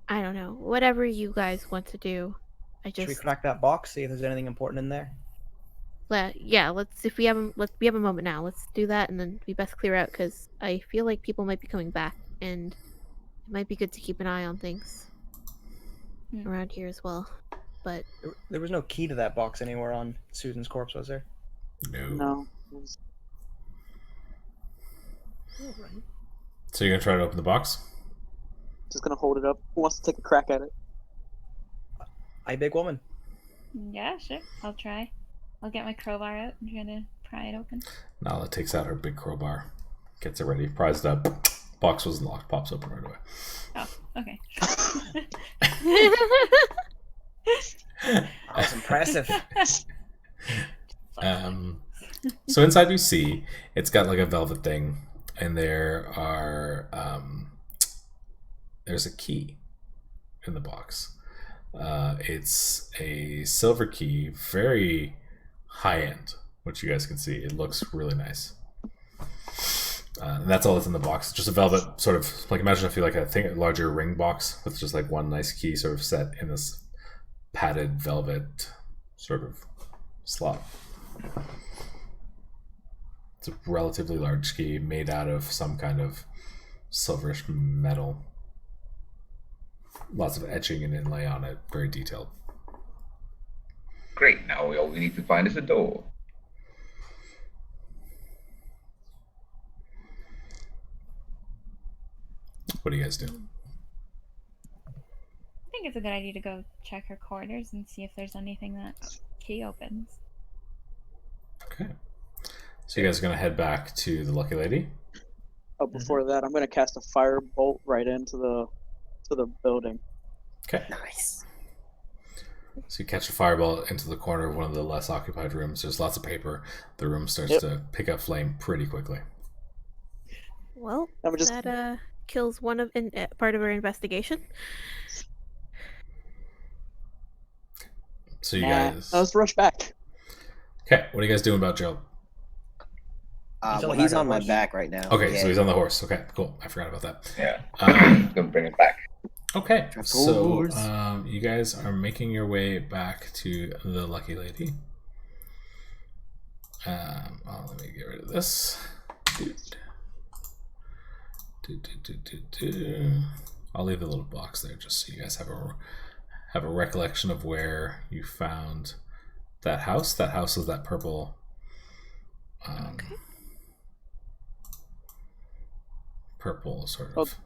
I don't know. Whatever you guys want to do, Should we crack that box, see if there's anything important in there? Yeah, let's. If we have a moment now, let's do that, and then we best clear out because I feel like people might be coming back, and it might be good to keep an eye on things around here as well. But there was no key to that box anywhere on Susan's corpse, was there? No. So you're gonna try to open the box? Just gonna hold it up. Who wants to take a crack at it? I big woman. Yeah, sure. I'll try. I'll get my crowbar out and try to pry it open. Nala takes out her big crowbar, gets it ready, pries it up. Box wasn't locked, pops open right away. Oh, okay. That was impressive. So inside you see it's got like a velvet thing, and there are there's a key in the box. It's a silver key, very high end, which you guys can see. It looks really nice. And that's all that's in the box. Just a velvet sort of like, imagine if you like a larger ring box with just like one nice key sort of set in this padded velvet sort of slot. It's a relatively large key made out of some kind of silverish metal. Lots of etching and inlay on it, very detailed. Great, now all we need to find is a door. What do you guys do? I think it's a good idea to go check her quarters and see if there's anything that key opens. Okay. So you guys are going to head back to the Lucky Lady? Oh, before that, I'm gonna cast a firebolt right into the building. Okay. Nice. So you catch a fireball into the corner of one of the less occupied rooms. There's lots of paper. The room starts to pick up flame pretty quickly. Well, I'm just- that kills one of part of our investigation. So you guys... let's rush back. Okay, what are you guys doing about Gerald? Well, he's on my back right now. Okay, Yeah. so he's on the horse. Okay, cool. I forgot about that. Yeah. Gonna bring it back. Okay, so horse. you guys are making your way back to the Lucky Lady. Let me get rid of this. I'll leave the little box there just so you guys have a recollection of where you found that house. That house is that purple. Purple sort of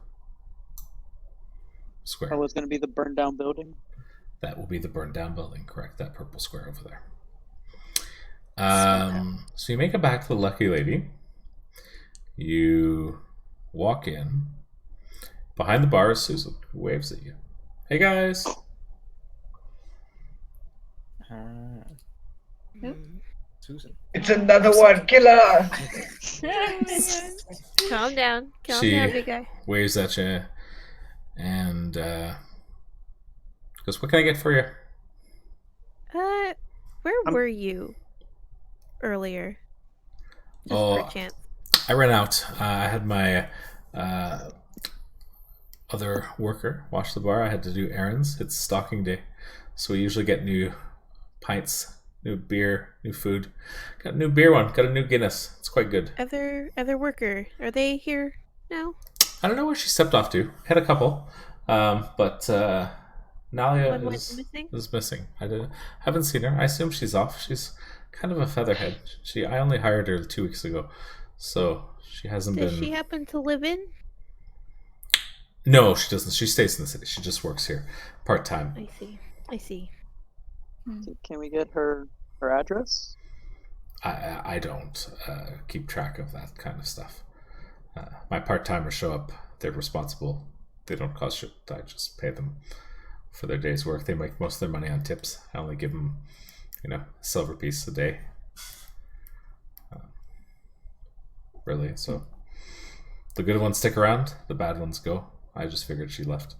square. Oh, it's gonna be the burned down building. That will be the burned down building, correct? That purple square over there. So you make it back to the Lucky Lady. You walk in. Behind the bar is Susan, who waves at you. Hey guys. Susan. It's another one, killer! Calm down, She big guy. waves at you and goes, "What can I get for you?" Where were you earlier? Just Oh, for a chance. I ran out. I had my other worker washed the bar. I had to do errands. It's stocking day, so we usually get new pints, new beer, new food. Got a new beer one. Got a new Guinness. It's quite good. Other worker, are they here now? I don't know where she stepped off to. Had a couple, but Nalia One went missing? is missing. Haven't seen her. I assume she's off. She's kind of a featherhead. I only hired her 2 weeks ago, so she hasn't Does been. she happen to live in? No, she doesn't. She stays in the city. She just works here part time. I see. Can we get her address? I don't keep track of that kind of stuff. My part timers show up. They're responsible. They don't cost shit. I just pay them for their day's work. They make most of their money on tips. I only give them, a silver piece a day. Really. So the good ones stick around. The bad ones go. I just figured she left,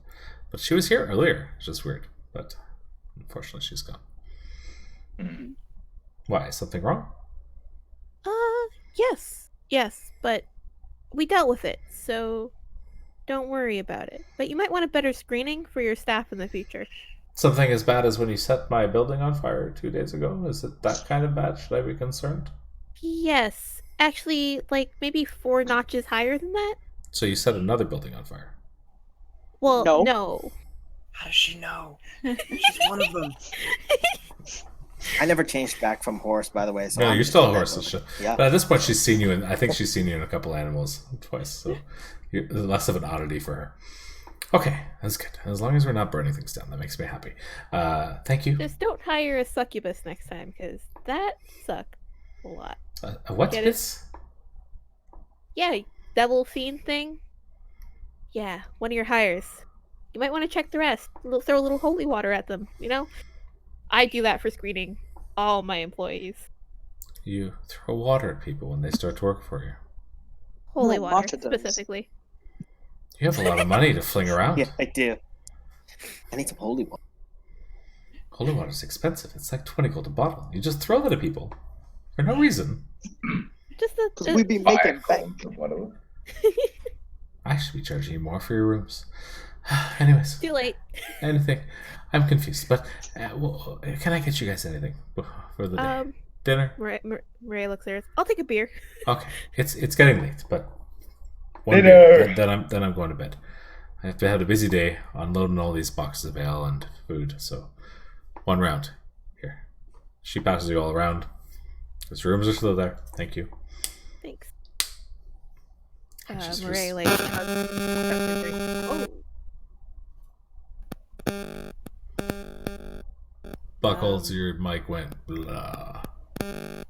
but she was here earlier. It's just weird. But unfortunately, she's gone. Why? Something wrong? Yes, but we dealt with it, so don't worry about it. But you might want a better screening for your staff in the future. Something as bad as when you set my building on fire 2 days ago? Is it that kind of bad? Should I be concerned? Yes, actually, like maybe 4 notches higher than that. So you set another building on fire? Well, No. no. How does she know? She's one of them. I never changed back from horse, by the way. So No, I'm you're just still a in that horse. building. But Yeah. at this point, she's seen you, and I think she's seen you in a couple animals twice. So you're less of an oddity for her. Okay, that's good. As long as we're not burning things down, that makes me happy. Thank you. Just don't hire a succubus next time, because that sucked a lot. A what? Get it? Bits? Yeah, devil fiend thing. Yeah, one of your hires. You might want to check the rest. Throw a little holy water at them, I do that for screening all my employees. You throw water at people when they start to work for you. Holy No, water, Matcha does. specifically. You have a lot of money to fling around. Yeah, I do. I need some holy water. Holy water's expensive. It's like 20 gold a bottle. You just throw that at people for no reason. Just Because we be making bank. Whatever. I should be charging you more for your rooms. Anyways, too late. anything. I'm confused, but can I get you guys anything for the day? Dinner? Maria looks there. I'll take a beer. Okay, it's getting late, but one Dinner! beer, then I'm going to bed. I've had a busy day unloading all these boxes of ale and food, so one round. Here. She passes you all around. His rooms are still there. Thank you. Thanks. She's Maria just- hugs her drink. Oh. Buckles, your mic went blah.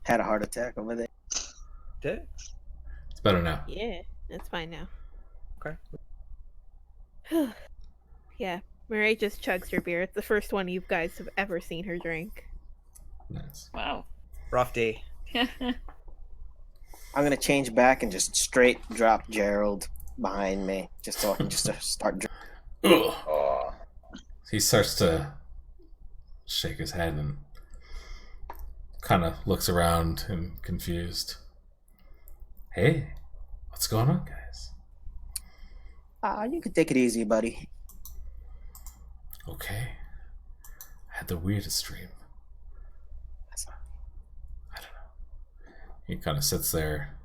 Had a heart attack over there. Did it? It's better now. Yeah, it's fine now. Okay. Yeah, Maria just chugs her beer. It's the first one you guys have ever seen her drink. Nice. Wow. Rough day. I'm gonna change back and just straight drop Gerald behind me, just so I can just start. Ugh. Oh, He starts to shake his head and kind of looks around and confused. Hey, what's going on, guys? You can take it easy, buddy. Okay. I had the weirdest dream. I don't know. He kind of sits there,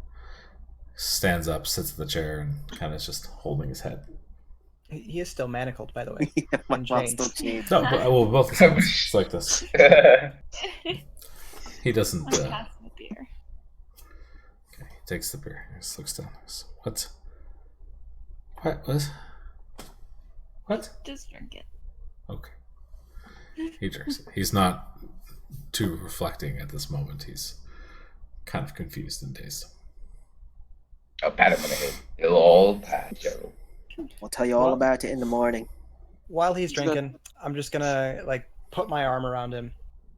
stands up, sits in the chair, and kind of just holding his head. He is still manacled, by the way. Yeah, my Unchained. mom's still chained. No, well, both the times it's like this. He doesn't. I'm passing the beer. Okay, he takes the beer. He just looks down. Goes, What? What? What? Just drink it. Okay. He drinks it. He's not too reflecting at this moment. He's kind of confused and dazed. I'll pat him on the head. It'll all pass, Gerald. We'll tell you all about it in the morning. While he's drinking, I'm just gonna put my arm around him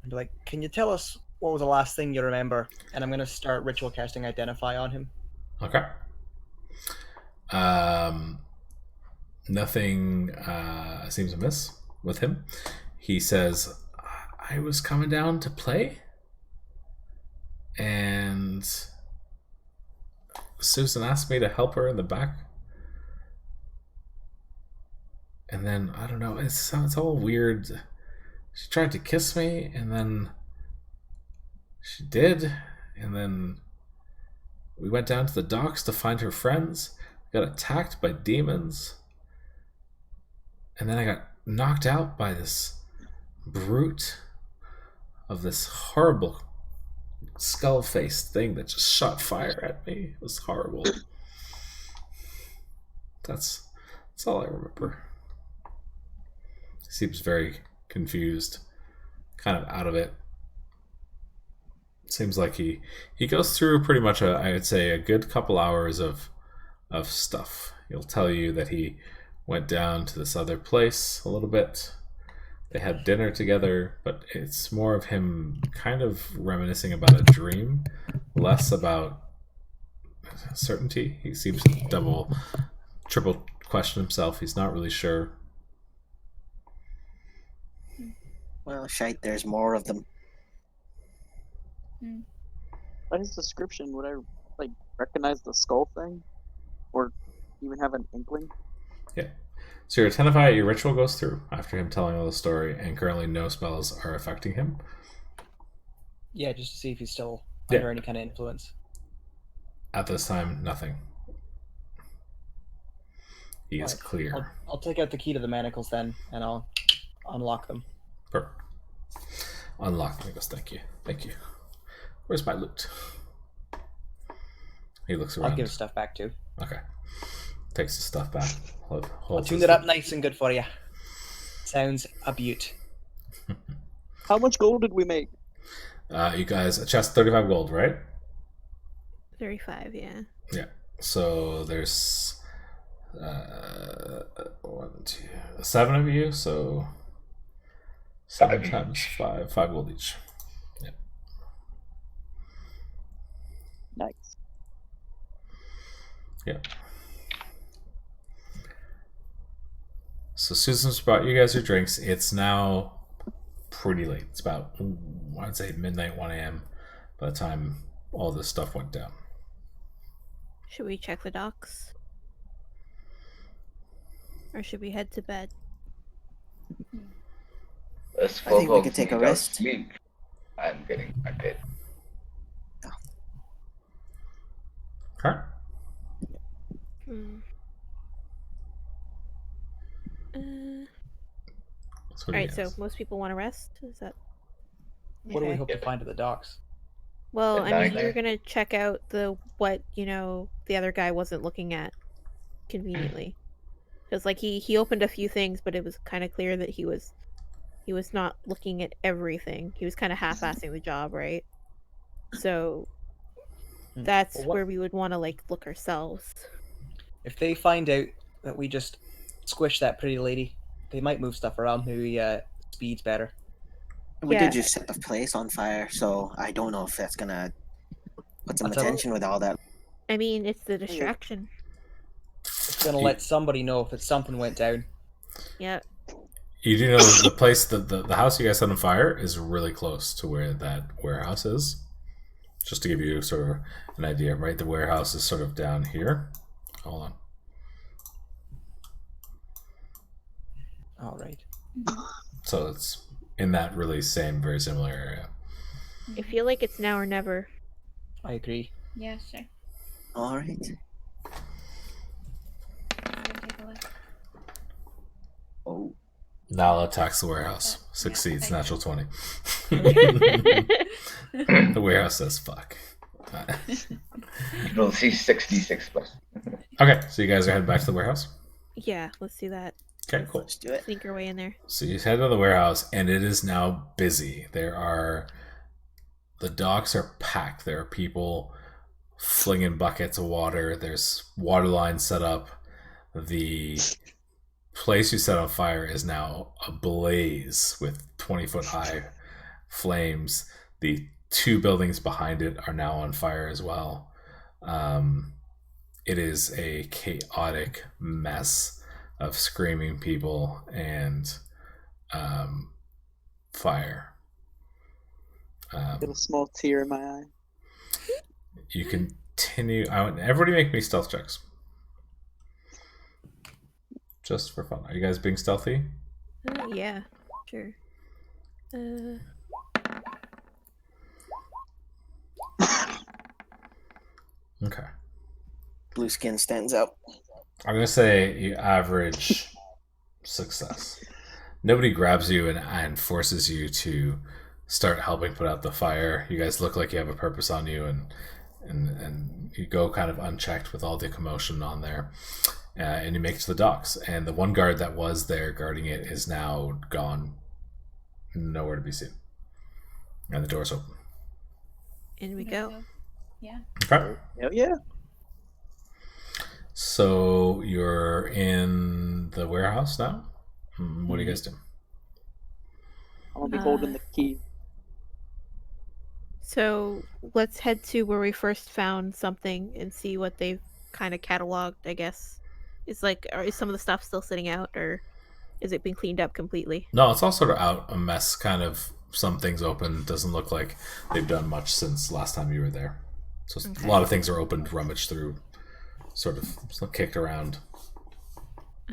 and be like, "Can you tell us what was the last thing you remember?" And I'm gonna start ritual casting Identify on him. Okay. Nothing seems amiss with him. He says, I was coming down to play, and Susan asked me to help her in the back. And then, I don't know, it's all weird. She tried to kiss me, and then she did, and then we went down to the docks to find her friends. We got attacked by demons. And then I got knocked out by this brute of this horrible skull-faced thing that just shot fire at me. It was horrible. That's all I remember. He seems very confused, kind of out of it. Seems like he goes through pretty much I would say a good couple hours of stuff. He'll tell you that he went down to this other place a little bit. They had dinner together, but it's more of him kind of reminiscing about a dream, less about certainty. He seems to triple question himself. He's not really sure. Well, shite, there's more of them. By his description, would I like recognize the skull thing, or even have an inkling? Yeah. So your identify, your ritual goes through after him telling all the story, and currently no spells are affecting him. Yeah, just to see if he's still Yeah. under any kind of influence. At this time, nothing. He is Alright, clear. I'll take out the key to the manacles then, and I'll unlock them. Perfect. Unlock. He goes, thank you. Thank you. Where's my loot? He looks around. I'll give stuff back too. Okay. Takes the stuff back. I'll tune it up nice and good for you. Sounds a beaut. How much gold did we make? You guys, a chest 35 gold, right? 35, yeah. Yeah. So there's 7 of you, so 7 times 5 gold each. Yeah. Nice. Yeah. So Susan's brought you guys your drinks. It's now pretty late. It's about, I'd say, midnight, 1 a.m. by the time all this stuff went down. Should we check the docks? Or should we head to bed? Let's I think we focus could take a on rest. Sleep. I'm getting my bed. Okay. Hmm. So Alright, so most people want to rest? Is that... What do we Okay. hope to find at the docks? Well, At I mean, night. you're gonna check out what the other guy wasn't looking at conveniently, because like he opened a few things, but it was kind of clear that he was not looking at everything. He was kind of half-assing the job, right? So that's Well, what- where we would want to like look ourselves. If they find out that we just squished that pretty lady, they might move stuff around. Maybe speed's better. We Yeah. did just set the place on fire, so I don't know if that's gonna put some I'll tell- attention with all that. I mean, it's the distraction. It's gonna let somebody know if it's something went down. Yeah. You do know the place, the house you guys set on fire is really close to where that warehouse is. Just to give you sort of an idea, right? The warehouse is sort of down here. Hold on. All right. So it's in that really very similar area. I feel like it's now or never. I agree. Yeah, sure. All right. Take a look. Oh, Nala attacks the warehouse. Succeeds. Yeah, Natural 20. The warehouse says fuck. You'll see 66 plus. Okay, so you guys are heading back to the warehouse? Yeah, let's do that. Okay, cool. let's do it. Sneak our way in there. So you head to the warehouse, and it is now busy. The docks are packed. There are people flinging buckets of water. There's water lines set up. The place you set on fire is now ablaze with 20-foot high flames. The 2 buildings behind it are now on fire as well. It is a chaotic mess of screaming people and fire. Get a small tear in my eye. You continue. Everybody make me stealth checks. just for fun. Are you guys being stealthy? Yeah, sure. Okay. Blue skin stands out. I'm gonna say you average success. Nobody grabs you and forces you to start helping put out the fire. You guys look like you have a purpose on you, and you go kind of unchecked with all the commotion on there, and you make it to the docks. And the one guard that was there guarding it is now gone, nowhere to be seen, and the door's open. In we go. Yeah. Okay. Hell yeah. So you're in the warehouse now. What do you guys do? I'm gonna be holding the key. So let's head to where we first found something and see what they've kind of cataloged, I guess. Is some of the stuff still sitting out, or is it been cleaned up completely? No, it's all sort of out, a mess, kind of. Some things open. Doesn't look like they've done much since last time you were there. So Okay. a lot of things are opened, rummaged through, sort of kicked around.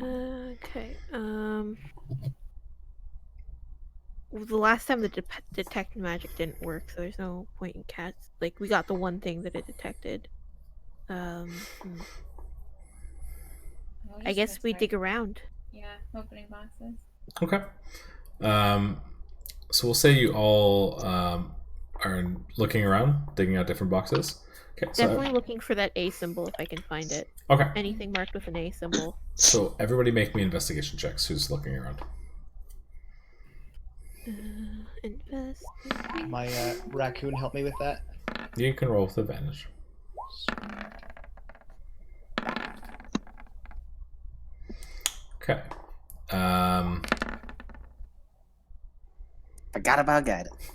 Okay. The last time the detect magic didn't work, so there's no point in cats. Like, we got the one thing that it detected. Well, I just guess gonna we start, dig around. Yeah, opening boxes. Okay. So we'll say you all are looking around, digging out different boxes. Okay. Definitely looking for that A symbol if I can find it. Okay. Anything marked with an A symbol. So everybody make me investigation checks. Who's looking around? Invest. My raccoon helped me with that. You can roll with advantage. Okay. Forgot about guidance.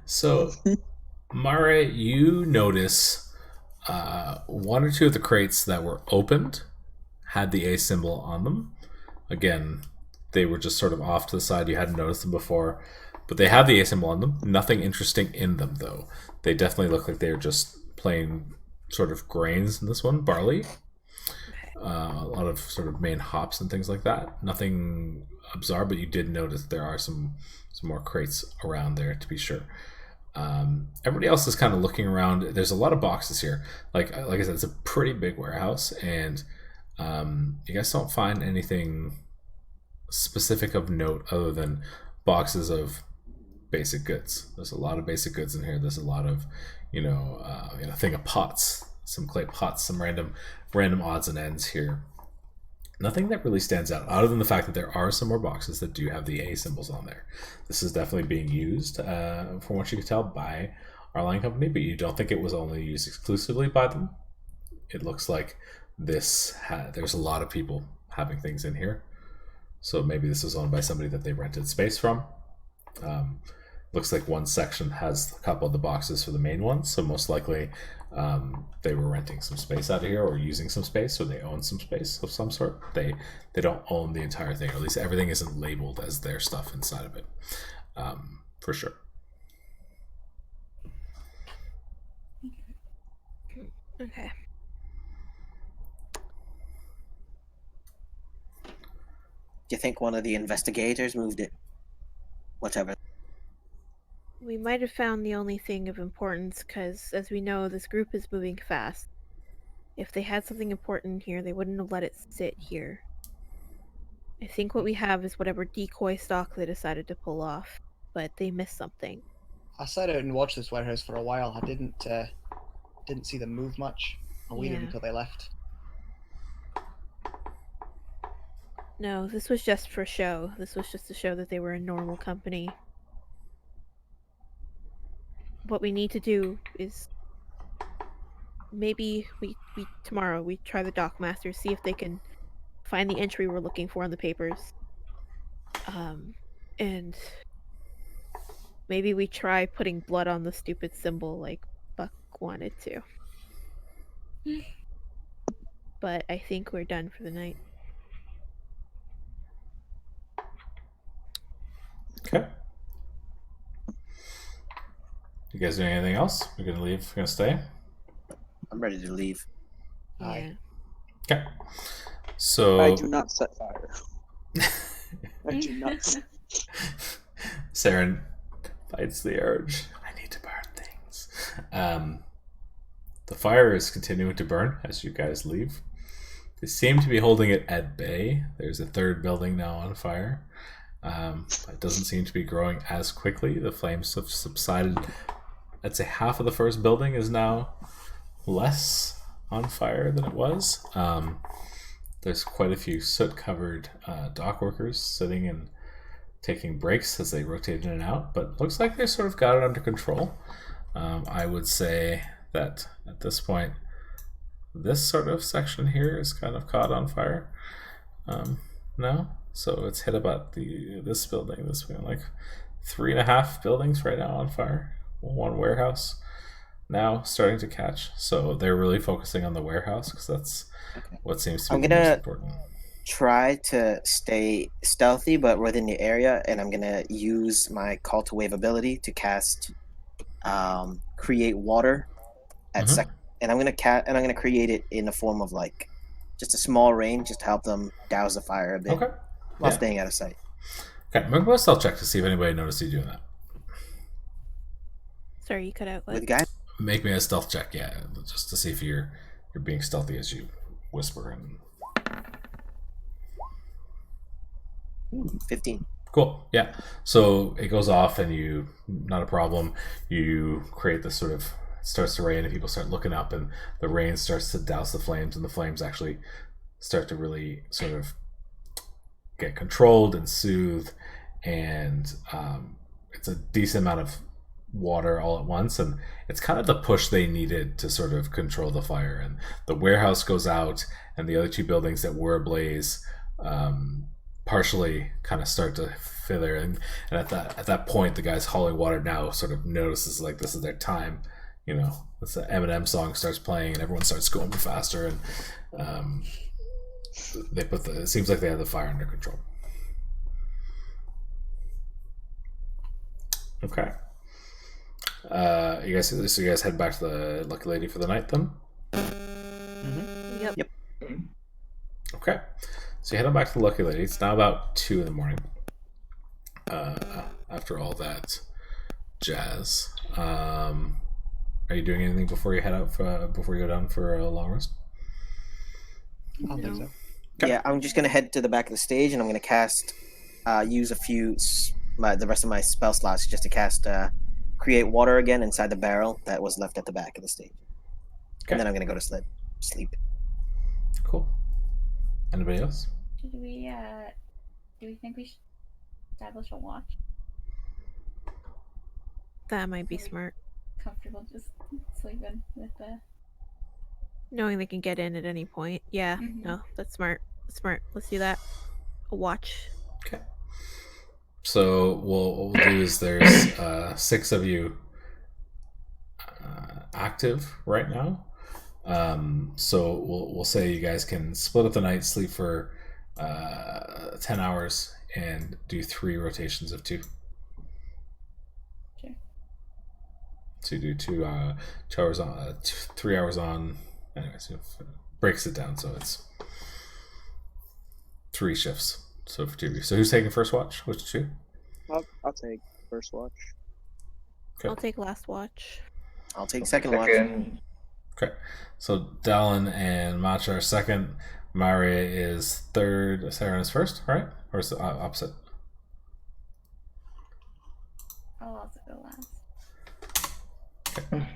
So, Mare, you notice one or two of the crates that were opened had the A symbol on them. Again, they were just sort of off to the side. You hadn't noticed them before, but they have the A symbol on them. Nothing interesting in them, though. They definitely look like they're just plain sort of grains in this one, barley. A lot of sort of main hops and things like that. Nothing bizarre, but you did notice there are some more crates around there, to be sure. Everybody else is kind of looking around. There's a lot of boxes here. Like I said, it's a pretty big warehouse, and you guys don't find anything specific of note other than boxes of basic goods. There's a lot of basic goods in here. There's a lot of, thing of pots, some clay pots, some random odds and ends here. Nothing that really stands out, other than the fact that there are some more boxes that do have the A symbols on there. This is definitely being used, from what you can tell, by our line company, but you don't think it was only used exclusively by them. It looks like there's a lot of people having things in here. So maybe this was owned by somebody that they rented space from. Looks like one section has a couple of the boxes for the main ones, so most likely they were renting some space out of here or using some space, or they own some space of some sort. They don't own the entire thing, or at least everything isn't labeled as their stuff inside of it, for sure. Okay. Do you think one of the investigators moved it? Whatever. We might have found the only thing of importance, because, as we know, this group is moving fast. If they had something important here, they wouldn't have let it sit here. I think what we have is whatever decoy stock they decided to pull off, but they missed something. I sat out and watched this warehouse for a while. I didn't see them move much. I waited until they left. No, this was just for show. This was just to show that they were a normal company. What we need to do is maybe tomorrow we try the dockmasters, see if they can find the entry we're looking for on the papers. And maybe we try putting blood on the stupid symbol like Buck wanted to. But I think we're done for the night. Okay. You guys doing anything else? We're gonna leave. We're gonna stay. I'm ready to leave. Aye. Okay. So I do not set fire. I do not. Saren fights the urge. I need to burn things. The fire is continuing to burn as you guys leave. They seem to be holding it at bay. There's a third building now on fire. It doesn't seem to be growing as quickly. The flames have subsided. I'd say half of the first building is now less on fire than it was. There's quite a few soot-covered dock workers sitting and taking breaks as they rotate in and out, but looks like they sort of got it under control. I would say that at this point, this sort of section here is kind of caught on fire now. So it's hit about this building, like 3.5 buildings right now on fire. One warehouse now starting to catch. So they're really focusing on the warehouse because that's what seems to be the most important. Try to stay stealthy but within the area, and I'm gonna use my call to wave ability to cast create water at and I'm gonna create it in the form of like just a small rain just to help them douse the fire a bit while staying out of sight. Okay, make a stealth check to see if anybody noticed you doing that. Sorry, you cut out. With the guy? Make me a stealth check, just to see if you're being stealthy as you whisper and 15. Cool. Yeah. So it goes off and you, not a problem. You create this sort of, it starts to rain and people start looking up and the rain starts to douse the flames and the flames actually start to really sort of get controlled and soothed. And it's a decent amount of water all at once. And it's kind of the push they needed to sort of control the fire. And the warehouse goes out and the other two buildings that were ablaze partially kind of start to fither, and at that point the guys hauling water now sort of notices like this is their time, it's an Eminem song starts playing and everyone starts going faster, and it seems like they have the fire under control. Okay. You guys head back to the Lucky Lady for the night then? Mm-hmm. Yep. Okay. So you head on back to the Lucky Lady. It's now about 2 a.m. After all that jazz. Are you doing anything before you head out before you go down for a long rest? I don't think so. Okay. Yeah, I'm just gonna head to the back of the stage and I'm gonna cast use a few the rest of my spell slots just to cast create water again inside the barrel that was left at the back of the stage. Okay. And then I'm gonna go to sleep. Cool. Anybody else? Do we think we should establish a watch? That might be smart. Comfortable just sleeping with the knowing they can get in at any point. Yeah, no, that's smart. That's smart. Let's do that. A watch. Okay. So what we'll do is there's 6 of you active right now. So we'll say you guys can split up the night, sleep for 10 hours, and do 3 rotations of 2. Sure. So you do 2 hours on, 3 hours on. Anyways, breaks it down, so it's 3 shifts. So for 2 of you. So who's taking first watch? Which 2? I'll take first watch. Okay. I'll take last watch. I'll take second watch. Okay, so Dallin and Matcha are second. Maria is third. Saren is first, right? Or is it opposite? I'll also go last. Okay.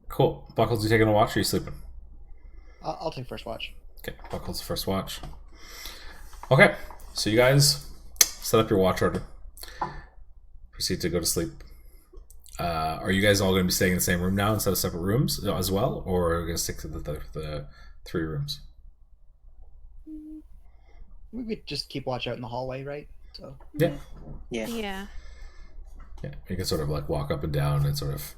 Cool. Buckles, you taking a watch or are you sleeping? I'll take first watch. Okay, Buckles, first watch. Okay, so you guys set up your watch order. Proceed to go to sleep. Are you guys all going to be staying in the same room now instead of separate rooms as well, or are we going to stick to the 3 rooms? We could just keep watch out in the hallway, right? So Yeah. Yeah. You can sort of like walk up and down and sort of,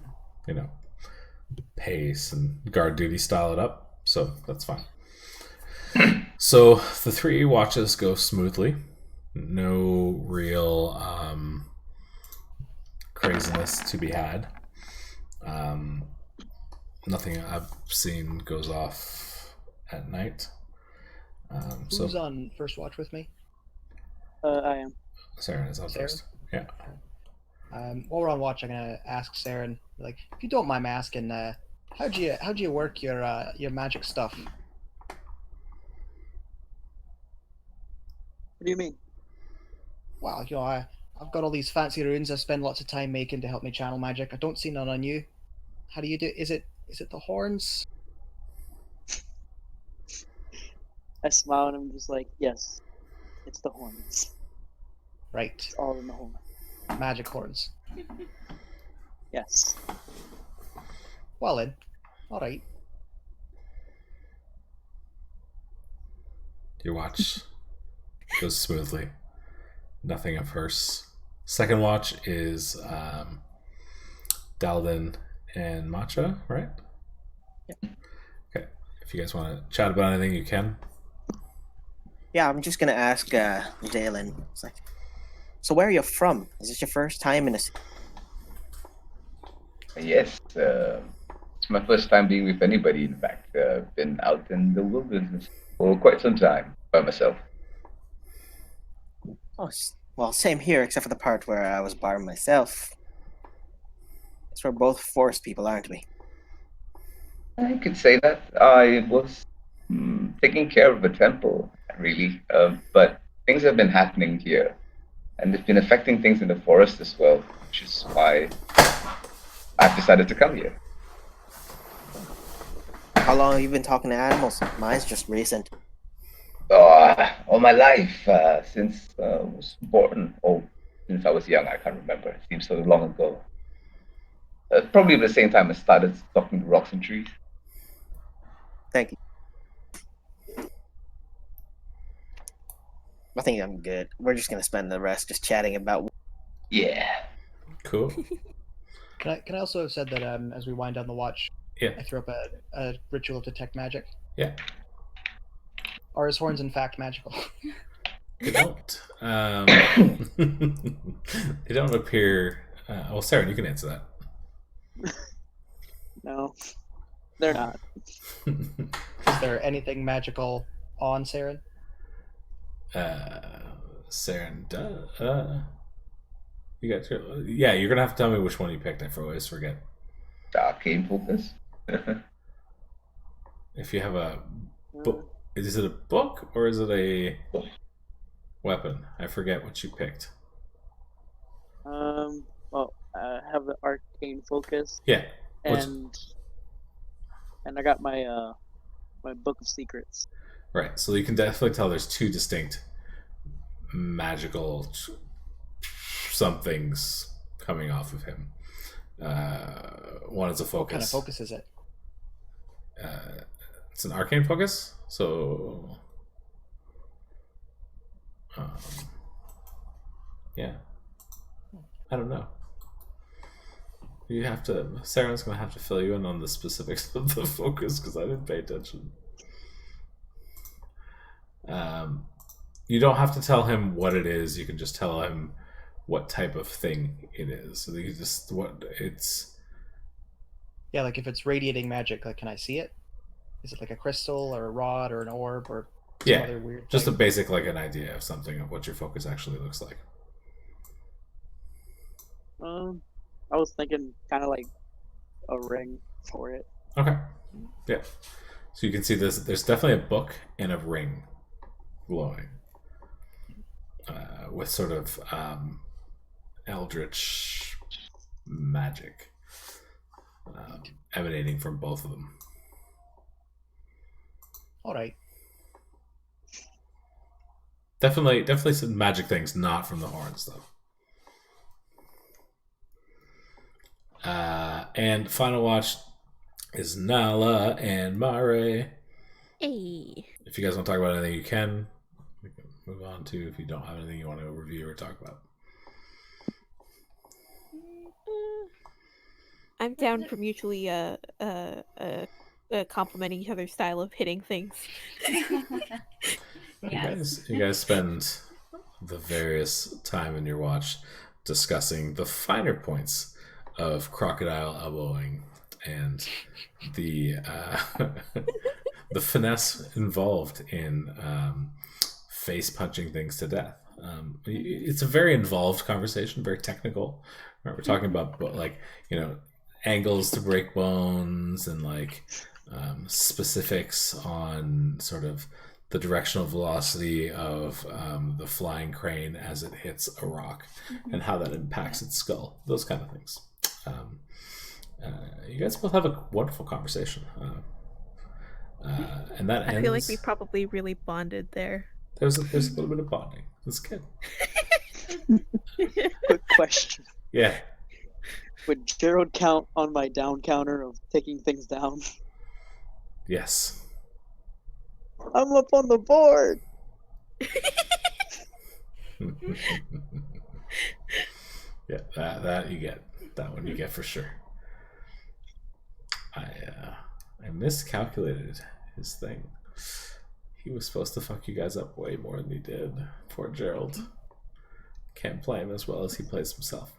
pace and guard duty style it up. So that's fine. So the 3 watches go smoothly. No real craziness to be had. Nothing I've seen goes off at night. Who's on first watch with me? I am. Saren is on Saren? first. Yeah. While we're on watch, I'm gonna ask Saren, like, if you don't mind me asking, how'd you work your magic stuff? What do you mean? Well, I've got all these fancy runes I spend lots of time making to help me channel magic. I don't see none on you. How do you do? Is it the horns? I smile and I'm just like, yes, it's the horns. Right, It's all in the horn. magic horns. Yes. Well then, all right. Your watch goes smoothly. Nothing of hers. Second watch is Dalden and Matcha, right? Yeah. Okay. If you guys want to chat about anything, you can. Yeah, I'm just gonna ask Dalen. It's like, so where are you from? Is this your first time in a city? Yes, it's my first time being with anybody. In fact, been out in the wilderness for quite some time by myself. Oh, well, same here, except for the part where I was by myself. It's we're both forest people, aren't we? I could say that I was taking care of a temple, really, but things have been happening here, and they've been affecting things in the forest as well, which is why I've decided to come here. How long have you been talking to animals? Mine's just recent. All my life, since I was born, or since I was young, I can't remember. It seems so long ago. Probably at the same time I started talking to rocks and trees. Thank you. I think I'm good. We're just gonna spend the rest just chatting about. Yeah. Cool. Can I also have said that as we wind down the watch, Yeah. I throw up a ritual of detect magic? Yeah. Are his horns in fact magical? They don't. They don't appear. Well, Sarah, you can answer that. No, they're not. Is there anything magical on Saren? Saren, you got your, yeah. You're gonna have to tell me which one you picked. I always forget. Arcane focus. If you have a book, is it a book or is it a weapon? I forget what you picked. Well, I have the arcane focus, Yeah. and I got my my book of secrets. Right. So you can definitely tell there's two distinct magical somethings coming off of him. One is a focus. What kind of focus is it? It's an arcane focus. So, yeah. I don't know. You have to. Sarah's gonna have to fill you in on the specifics of the focus because I didn't pay attention. You don't have to tell him what it is. You can just tell him what type of thing it is. So you just what it's. Yeah, like if it's radiating magic, like can I see it? Is it like a crystal or a rod or an orb or some Yeah, other weird just thing? a basic like an idea of something of what your focus actually looks like. I was thinking kind of like a ring for it. Okay. Yeah. So you can see this. There's definitely a book and a ring glowing with sort of eldritch magic emanating from both of them. All right. Definitely some magic things, not from the horns though. And final watch is Nala and Mare. Hey. If you guys want to talk about anything, you can. We can move on to if you don't have anything you want to review or talk about. I'm down for mutually complimenting each other's style of hitting things. Yes. You guys spend the various time in your watch discussing the finer points of crocodile elbowing and the the finesse involved in face punching things to death. It's a very involved conversation, very technical. Right? We're talking about like, you know, angles to break bones and like specifics on sort of the directional velocity of the flying crane as it hits a rock and how that impacts its skull. Those kind of things. You guys both have a wonderful conversation. And that ends. I feel like we probably really bonded there. There's a little bit of bonding. That's good. Quick question. Yeah. Would Gerald count on my down counter of taking things down? Yes. I'm up on the board. Yeah, that you get. That one you get for sure. I miscalculated his thing. He was supposed to fuck you guys up way more than he did. Poor Gerald. Can't play him as well as he plays himself.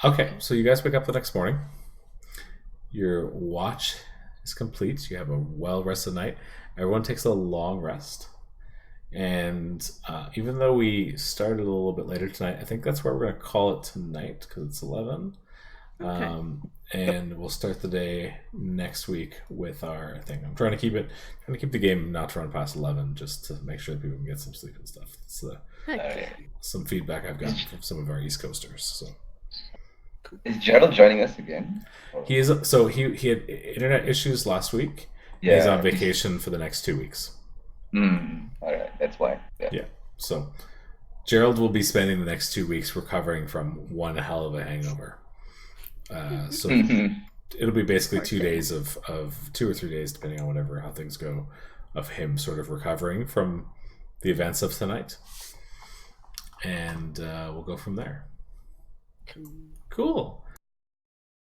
Okay, so you guys wake up the next morning. Your watch is complete. You have a well-rested night. Everyone takes a long rest. And even though we started a little bit later tonight, I think that's where we're going to call it tonight because it's 11. Okay. And we'll start the day next week with our thing. I'm trying to keep the game not to run past 11 just to make sure that people can get some sleep and stuff. It's some feedback I've gotten from some of our East Coasters. So. Is Gerald joining us again? He is. So he had internet issues last week. Yeah. He's on vacation for the next 2 weeks. All right, that's why. Yeah. So Gerald will be spending the next 2 weeks recovering from one hell of a hangover. So it'll be basically 2 days of 2 or 3 days, depending on how things go, of him sort of recovering from the events of tonight. And we'll go from there. Cool.